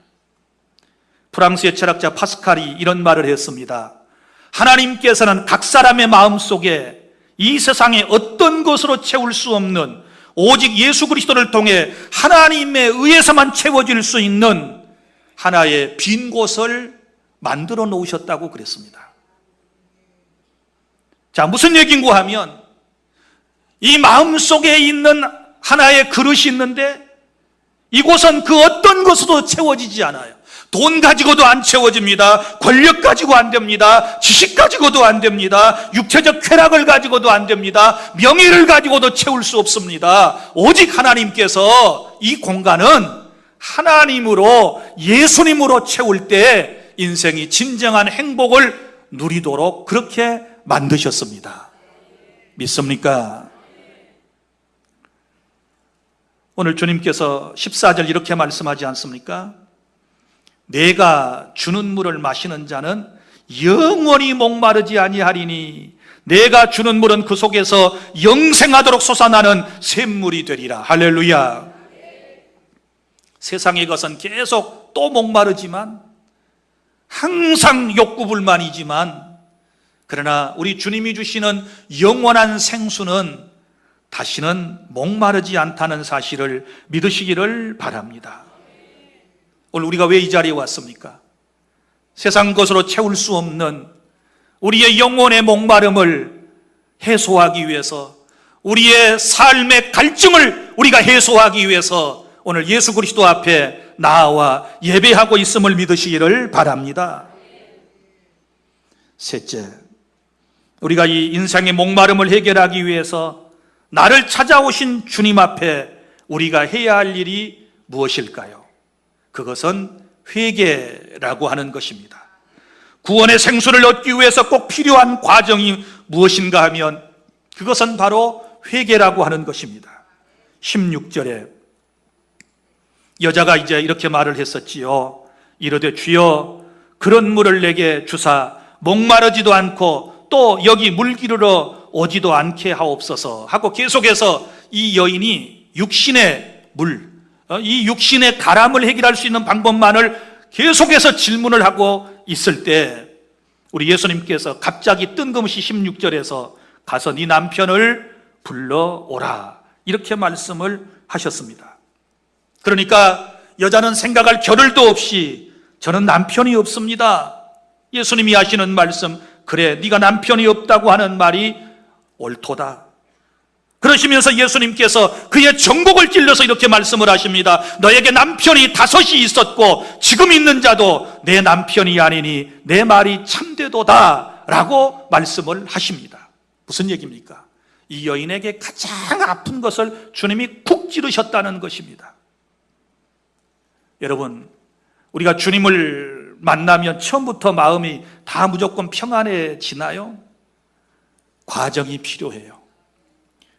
프랑스의 철학자 파스칼이 이런 말을 했습니다. 하나님께서는 각 사람의 마음속에 이 세상에 어떤 것으로 채울 수 없는, 오직 예수 그리스도를 통해 하나님에 의해서만 채워질 수 있는 하나의 빈 곳을 만들어 놓으셨다고 그랬습니다. 자, 무슨 얘기인가 하면 이 마음속에 있는 하나의 그릇이 있는데 이곳은 그 어떤 것으로도 채워지지 않아요. 돈 가지고도 안 채워집니다. 권력 가지고 안 됩니다. 지식 가지고도 안 됩니다. 육체적 쾌락을 가지고도 안 됩니다. 명예를 가지고도 채울 수 없습니다. 오직 하나님께서 이 공간은 하나님으로, 예수님으로 채울 때 인생이 진정한 행복을 누리도록 그렇게 만드셨습니다. 믿습니까? 오늘 주님께서 14절 이렇게 말씀하지 않습니까? 내가 주는 물을 마시는 자는 영원히 목마르지 아니하리니 내가 주는 물은 그 속에서 영생하도록 솟아나는 샘물이 되리라. 할렐루야. 세상의 것은 계속 또 목마르지만 항상 욕구불만이지만 그러나 우리 주님이 주시는 영원한 생수는 다시는 목마르지 않다는 사실을 믿으시기를 바랍니다. 오늘 우리가 왜 이 자리에 왔습니까? 세상 것으로 채울 수 없는 우리의 영혼의 목마름을 해소하기 위해서, 우리의 삶의 갈증을 우리가 해소하기 위해서 오늘 예수 그리스도 앞에 나와 예배하고 있음을 믿으시기를 바랍니다. 셋째, 우리가 이 인생의 목마름을 해결하기 위해서 나를 찾아오신 주님 앞에 우리가 해야 할 일이 무엇일까요? 그것은 회개라고 하는 것입니다. 구원의 생수를 얻기 위해서 꼭 필요한 과정이 무엇인가 하면 그것은 바로 회개라고 하는 것입니다. 16절에 여자가 이제 이렇게 말을 했었지요. 이르되 주여 그런 물을 내게 주사 목마르지도 않고 또 여기 물 기르러 오지도 않게 하옵소서 하고 계속해서 이 여인이 육신의 물, 이 육신의 가람을 해결할 수 있는 방법만을 계속해서 질문을 하고 있을 때 우리 예수님께서 갑자기 뜬금없이 16절에서 가서 네 남편을 불러오라 이렇게 말씀을 하셨습니다. 그러니까 여자는 생각할 겨를도 없이 저는 남편이 없습니다. 예수님이 하시는 말씀, 그래 네가 남편이 없다고 하는 말이 옳도다. 그러시면서 예수님께서 그의 정곡을 찔러서 이렇게 말씀을 하십니다. 너에게 남편이 5이 있었고 지금 있는 자도 내 남편이 아니니 내 말이 참되도다 라고 말씀을 하십니다. 무슨 얘기입니까? 이 여인에게 가장 아픈 것을 주님이 푹 찌르셨다는 것입니다. 여러분, 우리가 주님을 만나면 처음부터 마음이 다 무조건 평안해지나요? 과정이 필요해요.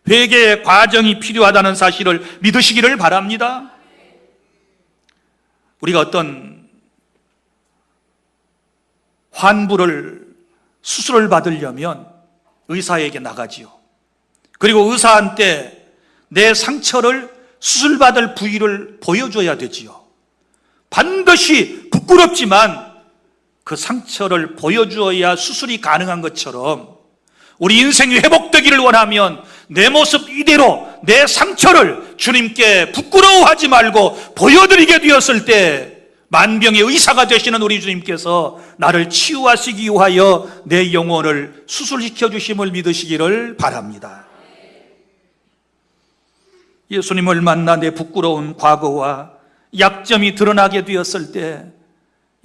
회개의 과정이 필요하다는 사실을 믿으시기를 바랍니다. 우리가 어떤 환부를, 수술을 받으려면 의사에게 나가지요. 그리고 의사한테 내 상처를, 수술받을 부위를 보여줘야 되지요. 반드시 부끄럽지만 그 상처를 보여주어야 수술이 가능한 것처럼 우리 인생이 회복되기를 원하면 내 모습 이대로 내 상처를 주님께 부끄러워하지 말고 보여드리게 되었을 때 만병의 의사가 되시는 우리 주님께서 나를 치유하시기 위하여 내 영혼을 수술시켜 주심을 믿으시기를 바랍니다. 예수님을 만나 내 부끄러운 과거와 약점이 드러나게 되었을 때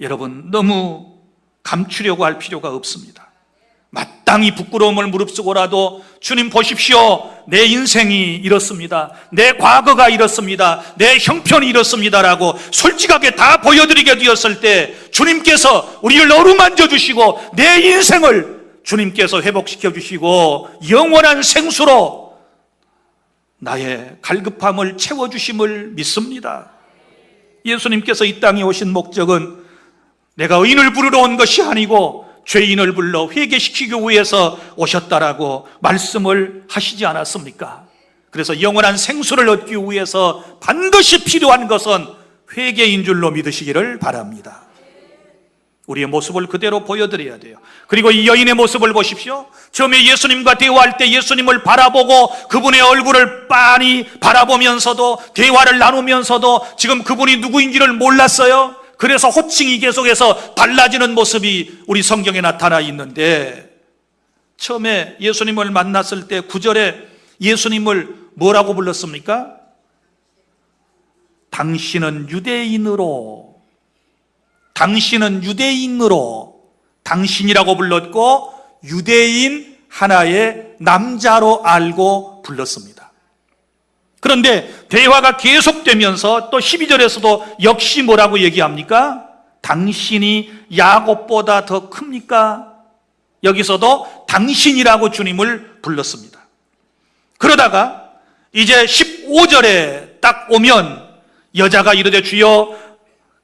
여러분 너무 감추려고 할 필요가 없습니다. 마땅히 부끄러움을 무릅쓰고라도 주님 보십시오. 내 인생이 이렇습니다. 내 과거가 이렇습니다. 내 형편이 이렇습니다라고 솔직하게 다 보여드리게 되었을 때 주님께서 우리를 어루만져 주시고 내 인생을 주님께서 회복시켜 주시고 영원한 생수로 나의 갈급함을 채워주심을 믿습니다. 예수님께서 이 땅에 오신 목적은 내가 의인을 부르러 온 것이 아니고 죄인을 불러 회개시키기 위해서 오셨다라고 말씀을 하시지 않았습니까? 그래서 영원한 생수를 얻기 위해서 반드시 필요한 것은 회개인 줄로 믿으시기를 바랍니다. 우리의 모습을 그대로 보여드려야 돼요. 그리고 이 여인의 모습을 보십시오. 처음에 예수님과 대화할 때 예수님을 바라보고 그분의 얼굴을 빤히 바라보면서도 대화를 나누면서도 지금 그분이 누구인지를 몰랐어요. 그래서 호칭이 계속해서 달라지는 모습이 우리 성경에 나타나 있는데 처음에 예수님을 만났을 때 9절에 예수님을 뭐라고 불렀습니까? 당신은 유대인으로, 당신이라고 불렀고 유대인 하나의 남자로 알고 불렀습니다. 그런데 대화가 계속되면서 또 12절에서도 역시 뭐라고 얘기합니까? 당신이 야곱보다 더 큽니까? 여기서도 당신이라고 주님을 불렀습니다. 그러다가 이제 15절에 딱 오면 여자가 이르되 주여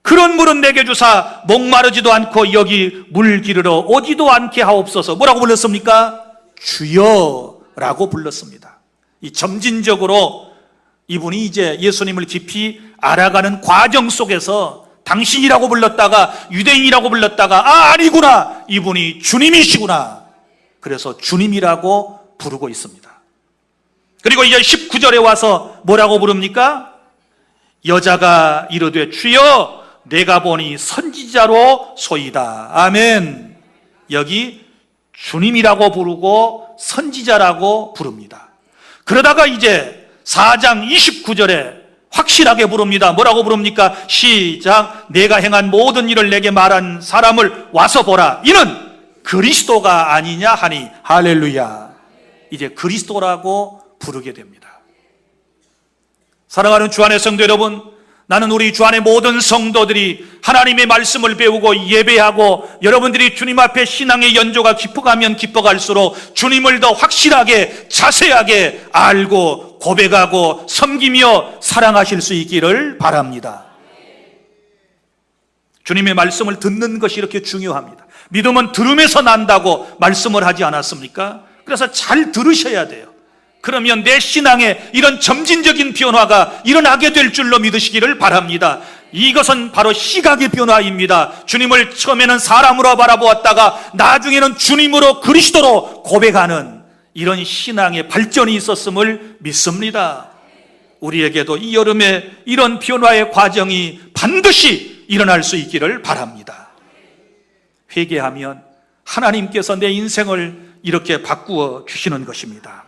그런 물은 내게 주사 목마르지도 않고 여기 물 기르러 오지도 않게 하옵소서. 뭐라고 불렀습니까? 주여라고 불렀습니다. 이 점진적으로 이분이 이제 예수님을 깊이 알아가는 과정 속에서 당신이라고 불렀다가 유대인이라고 불렀다가 아니구나, 이분이 주님이시구나, 그래서 주님이라고 부르고 있습니다. 그리고 이제 19절에 와서 뭐라고 부릅니까? 여자가 이르되 주여 내가 보니 선지자로 소이다. 아멘. 여기 주님이라고 부르고 선지자라고 부릅니다. 그러다가 이제 4장 29절에 확실하게 부릅니다. 뭐라고 부릅니까? 시작. 내가 행한 모든 일을 내게 말한 사람을 와서 보라. 이는 그리스도가 아니냐 하니. 할렐루야. 이제 그리스도라고 부르게 됩니다. 사랑하는 주안의 성도 여러분, 나는 우리 주안의 모든 성도들이 하나님의 말씀을 배우고 예배하고 여러분들이 주님 앞에 신앙의 연조가 깊어가면 깊어갈수록 주님을 더 확실하게 자세하게 알고 고백하고 섬기며 사랑하실 수 있기를 바랍니다. 주님의 말씀을 듣는 것이 이렇게 중요합니다. 믿음은 들음에서 난다고 말씀을 하지 않았습니까? 그래서 잘 들으셔야 돼요. 그러면 내 신앙에 이런 점진적인 변화가 일어나게 될 줄로 믿으시기를 바랍니다. 이것은 바로 시각의 변화입니다. 주님을 처음에는 사람으로 바라보았다가 나중에는 주님으로 그리스도로 고백하는 이런 신앙의 발전이 있었음을 믿습니다. 우리에게도 이 여름에 이런 변화의 과정이 반드시 일어날 수 있기를 바랍니다. 회개하면 하나님께서 내 인생을 이렇게 바꾸어 주시는 것입니다.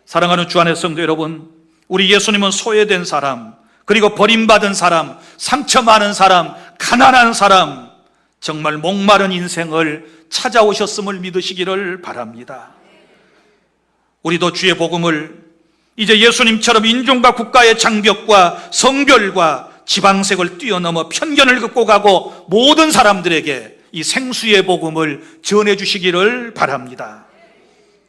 사랑하는 주안의 성도 여러분, 우리 예수님은 소외된 사람, 그리고 버림받은 사람, 상처 많은 사람, 가난한 사람, 정말 목마른 인생을 찾아오셨음을 믿으시기를 바랍니다. 우리도 주의 복음을 이제 예수님처럼 인종과 국가의 장벽과 성별과 지방색을 뛰어넘어 편견을 긋고 가고 모든 사람들에게 이 생수의 복음을 전해주시기를 바랍니다.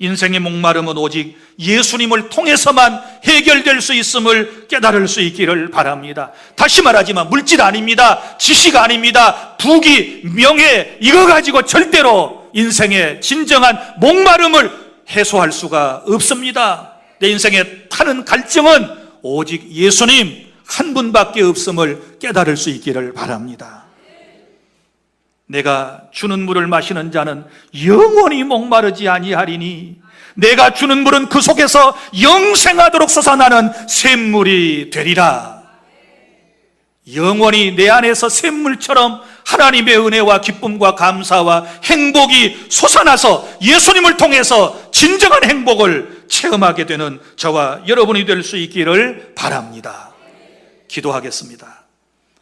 인생의 목마름은 오직 예수님을 통해서만 해결될 수 있음을 깨달을 수 있기를 바랍니다. 다시 말하지만 물질 아닙니다. 지식 아닙니다. 부귀, 명예, 이거 가지고 절대로 인생의 진정한 목마름을 해소할 수가 없습니다. 내 인생에 타는 갈증은 오직 예수님 한 분밖에 없음을 깨달을 수 있기를 바랍니다. 내가 주는 물을 마시는 자는 영원히 목마르지 아니하리니 내가 주는 물은 그 속에서 영생하도록 솟아나는 샘물이 되리라. 영원히 내 안에서 샘물처럼 하나님의 은혜와 기쁨과 감사와 행복이 솟아나서 예수님을 통해서 진정한 행복을 체험하게 되는 저와 여러분이 될 수 있기를 바랍니다. 기도하겠습니다.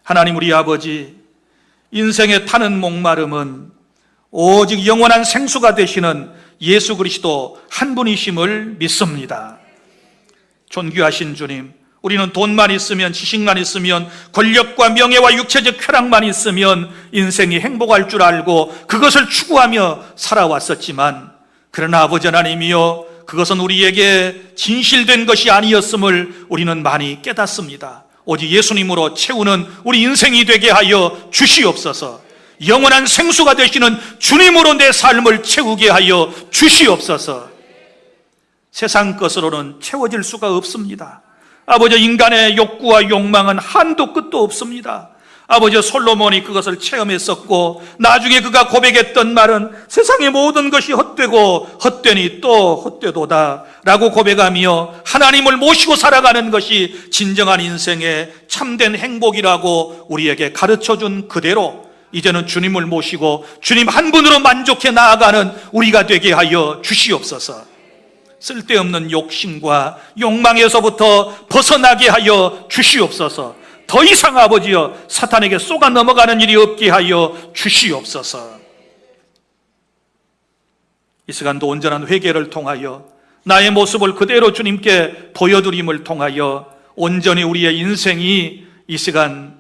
하나님 우리 아버지, 인생에 타는 목마름은 오직 영원한 생수가 되시는 예수 그리스도 한 분이심을 믿습니다. 존귀하신 주님, 우리는 돈만 있으면, 지식만 있으면, 권력과 명예와 육체적 쾌락만 있으면 인생이 행복할 줄 알고 그것을 추구하며 살아왔었지만, 그러나 아버지 하나님이여, 그것은 우리에게 진실된 것이 아니었음을 우리는 많이 깨닫습니다. 오직 예수님으로 채우는 우리 인생이 되게 하여 주시옵소서. 영원한 생수가 되시는 주님으로 내 삶을 채우게 하여 주시옵소서. 세상 것으로는 채워질 수가 없습니다. 아버지, 인간의 욕구와 욕망은 한도 끝도 없습니다. 아버지, 솔로몬이 그것을 체험했었고 나중에 그가 고백했던 말은 세상의 모든 것이 헛되고 헛되니 또 헛되도다 라고 고백하며 하나님을 모시고 살아가는 것이 진정한 인생의 참된 행복이라고 우리에게 가르쳐준 그대로 이제는 주님을 모시고 주님 한 분으로 만족해 나아가는 우리가 되게 하여 주시옵소서. 쓸데없는 욕심과 욕망에서부터 벗어나게 하여 주시옵소서. 더 이상 아버지여 사탄에게 쏘가 넘어가는 일이 없게 하여 주시옵소서. 이 시간도 온전한 회개를 통하여 나의 모습을 그대로 주님께 보여드림을 통하여 온전히 우리의 인생이 이 시간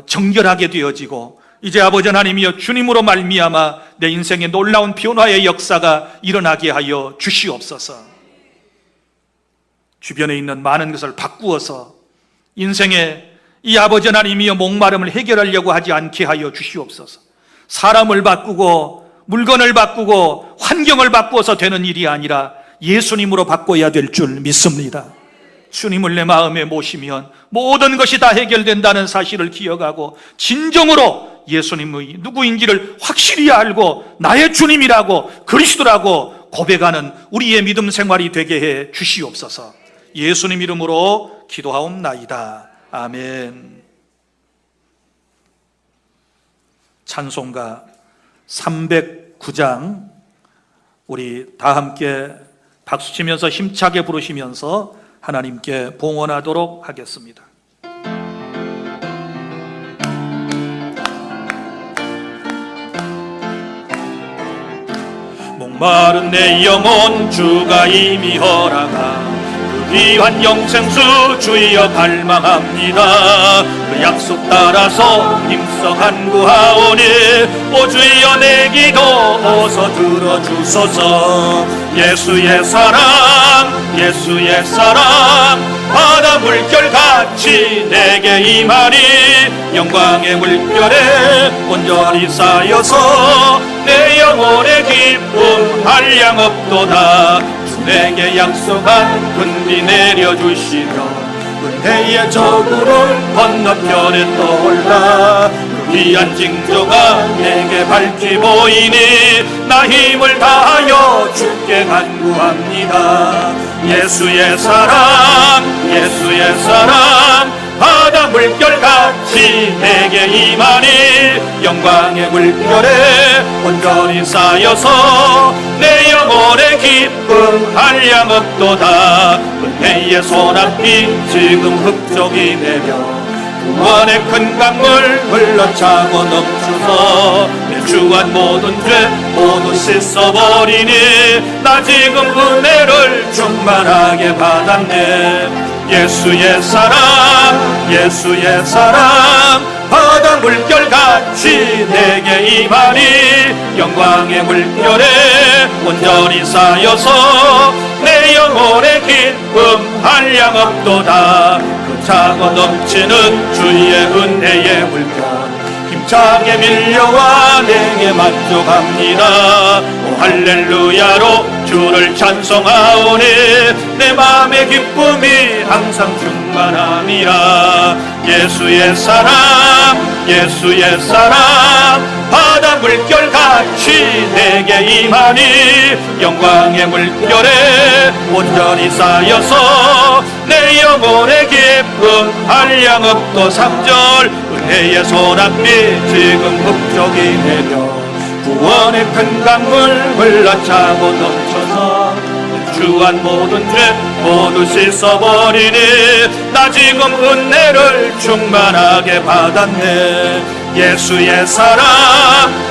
정결하게 되어지고, 이제 아버지 하나님이여 주님으로 말미암아 내 인생에 놀라운 변화의 역사가 일어나게 하여 주시옵소서. 주변에 있는 많은 것을 바꾸어서 인생에 이 아버지 하나님이여 목마름을 해결하려고 하지 않게 하여 주시옵소서. 사람을 바꾸고 물건을 바꾸고 환경을 바꾸어서 되는 일이 아니라 예수님으로 바꿔야 될 줄 믿습니다. 주님을 내 마음에 모시면 모든 것이 다 해결된다는 사실을 기억하고 진정으로 예수님의 누구인지를 확실히 알고 나의 주님이라고 그리스도라고 고백하는 우리의 믿음 생활이 되게 해 주시옵소서. 예수님 이름으로 기도하옵나이다. 아멘. 찬송가 309장 우리 다 함께 박수치면서 힘차게 부르시면서 하나님께 봉헌하도록 하겠습니다. 목마른 내 영혼 주가 이미 허락한 그 귀한 영생수 주여 갈망합니다. 그 약속 따라서 힘써 간구하오니 오 주여 내 기도 어서 들어주소서. 예수의 사랑 예수의 사랑 바다 물결같이 내게 임하니 영광의 물결에 온전히 쌓여서 내 영혼의 기쁨 한량 없도다. 주 내게 약속한 근비 내려주시며 은혜의 저구를 건너편에 떠올라 그 귀한 징조가 내게 밝히 보이니 나 힘을 다하여 주께 간구합니다. 예수의 사랑 예수의 사랑 바다 물결같이 내게 임하니 영광의 물결에 온전히 쌓여서 내 영혼의 기쁨 한량 없도다. 은혜의 손앞이 지금 흡족이 되며 구원의 큰 강물 흘러차고 넘쳐서 내 주한 모든 죄 모두 씻어버리니 나 지금 은혜를 충만하게 받았네. 예수의 사랑 예수의 사랑 바다 물결같이 내게 임하니 영광의 물결에 온전히 쌓여서 내 영혼의 기쁨 한량 없도다. 그 차고 넘치는 주의 은혜의 물결 힘차게 밀려와 내게 만족합니다. 오 할렐루야로 주를 찬송하오니 내 마음의 기쁨이 항상 충만함이라. 예수의 사랑 예수의 사랑 바다 물결같이 내게 임하니 영광의 물결에 온전히 쌓여서 내 영혼의 기쁨 한량 없도 3절 은혜의 손앞이 지금 흡족이 되며 구원의 큰 강물 흘러차고 넘쳐서 주한 모든 죄 모두 씻어버리니 나 지금 은혜를 충만하게 받았네. 예수의 사랑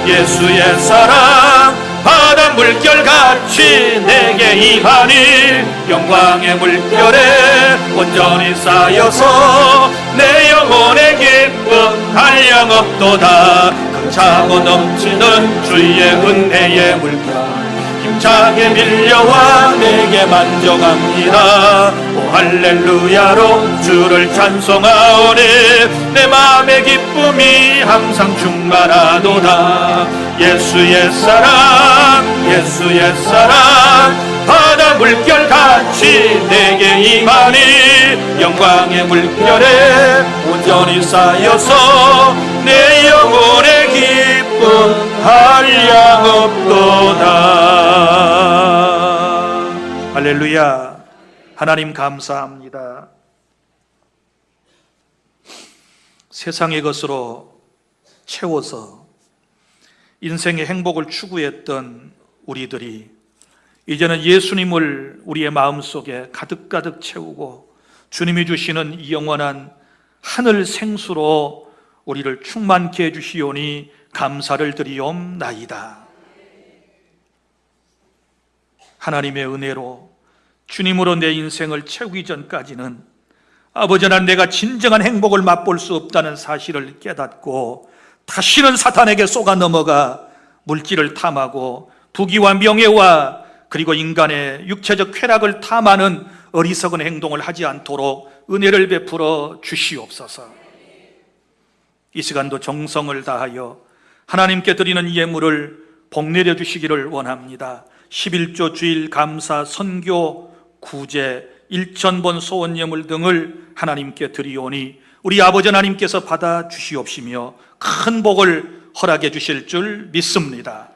예수의 사랑 바다 물결같이 내게 임하니 영광의 물결에 온전히 쌓여서 내 영혼의 기쁨 한량 없도다. 차고 넘치는 주의 은혜의 물결 힘차게 밀려와 내게 만족합니다. 오 할렐루야로 주를 찬송하오니 내 마음의 기쁨이 항상 충만하도다. 예수의 사랑 예수의 사랑 바다 물결같이 내게 임하니 영광의 물결에 온전히 쌓여서 내 영혼의 기쁨 한량 없도다. 할렐루야. 하나님 감사합니다. 세상의 것으로 채워서 인생의 행복을 추구했던 우리들이 이제는 예수님을 우리의 마음속에 가득가득 채우고 주님이 주시는 이 영원한 하늘 생수로 우리를 충만케 해주시오니 감사를 드리옵나이다. 하나님의 은혜로 주님으로 내 인생을 채우기 전까지는 아버지 하나님, 내가 진정한 행복을 맛볼 수 없다는 사실을 깨닫고 다시는 사탄에게 속아 넘어가 물질을 탐하고 부귀와 명예와 그리고 인간의 육체적 쾌락을 탐하는 어리석은 행동을 하지 않도록 은혜를 베풀어 주시옵소서. 이 시간도 정성을 다하여 하나님께 드리는 예물을 복내려 주시기를 원합니다. 11조 주일 감사 선교 구제 1,000번 소원 예물 등을 하나님께 드리오니 우리 아버지 하나님께서 받아 주시옵시며 큰 복을 허락해 주실 줄 믿습니다.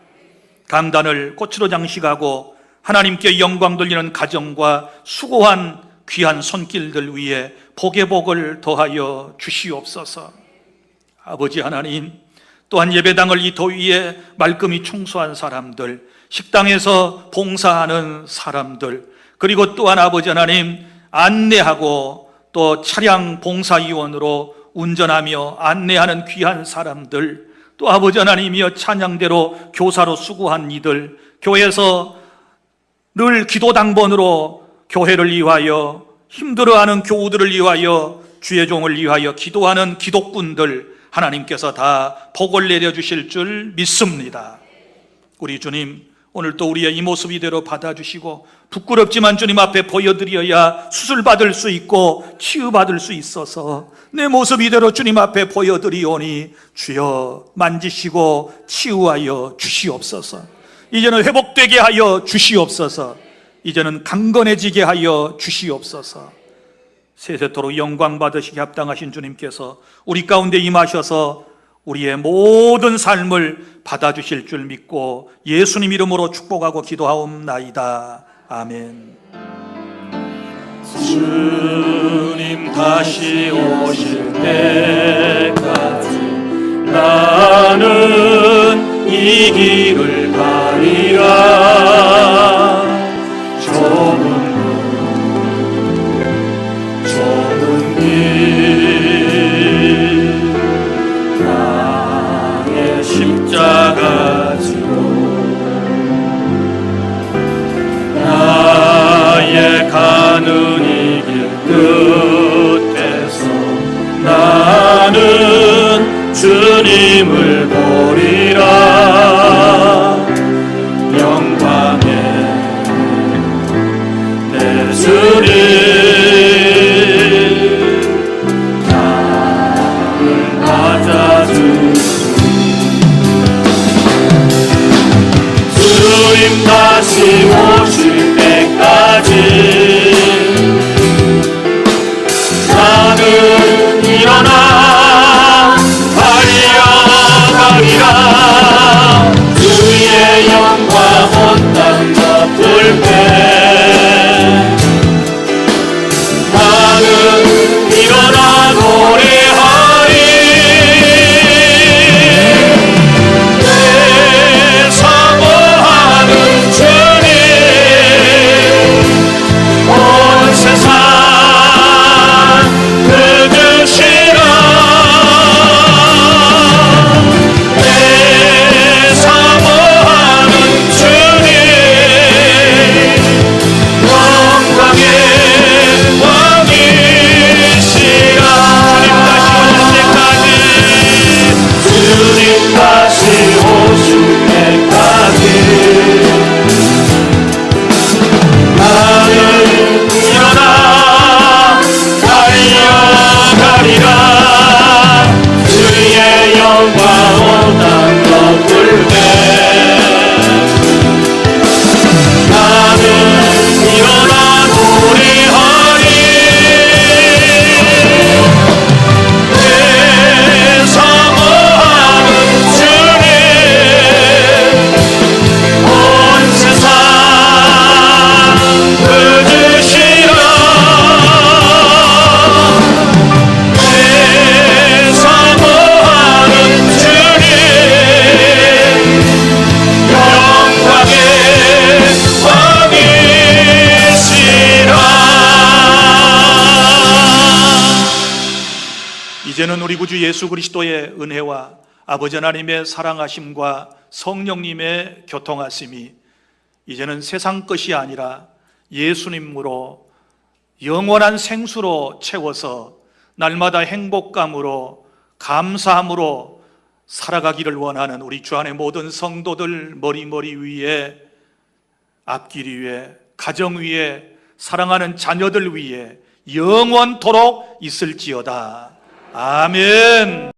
강단을 꽃으로 장식하고 하나님께 영광 돌리는 가정과 수고한 귀한 손길들 위에 복의 복을 더하여 주시옵소서. 아버지 하나님, 또한 예배당을 이 더위에 말끔히 청소한 사람들, 식당에서 봉사하는 사람들, 그리고 또한 아버지 하나님 안내하고 또 차량 봉사위원으로 운전하며 안내하는 귀한 사람들, 또 아버지 하나님이여 찬양대로 교사로 수고한 이들, 교회에서 늘 기도당번으로 교회를 위하여 힘들어하는 교우들을 위하여 주의 종을 위하여 기도하는 기독군들, 하나님께서 다 복을 내려주실 줄 믿습니다. 우리 주님, 오늘 또 우리의 이 모습 이대로 받아주시고 부끄럽지만 주님 앞에 보여드려야 수술받을 수 있고 치유받을 수 있어서 내 모습 이대로 주님 앞에 보여드리오니 주여 만지시고 치유하여 주시옵소서. 이제는 회복되게 하여 주시옵소서. 이제는 강건해지게 하여 주시옵소서. 세세토록 영광 받으시기 합당하신 주님께서 우리 가운데 임하셔서 우리의 모든 삶을 받아주실 줄 믿고 예수님 이름으로 축복하고 기도하옵나이다. 아멘. 주님 다시 오실 때까지 나는 이 길을 가리라. 좁은 길 나의 십자가 지고 나의 가는 이 길 끝에서 나는 주님을 보리라. 영광의 내 주님 나를 맞아주시니 주님 다시 오실 때까지 나는 일어나 달려가리라. 이제는 우리 구주 예수 그리스도의 은혜와 아버지 하나님의 사랑하심과 성령님의 교통하심이 이제는 세상 것이 아니라 예수님으로 영원한 생수로 채워서 날마다 행복감으로 감사함으로 살아가기를 원하는 우리 주 안의 모든 성도들 머리 위에, 앞길 위에, 가정 위에, 사랑하는 자녀들 위에 영원토록 있을지어다. 아멘.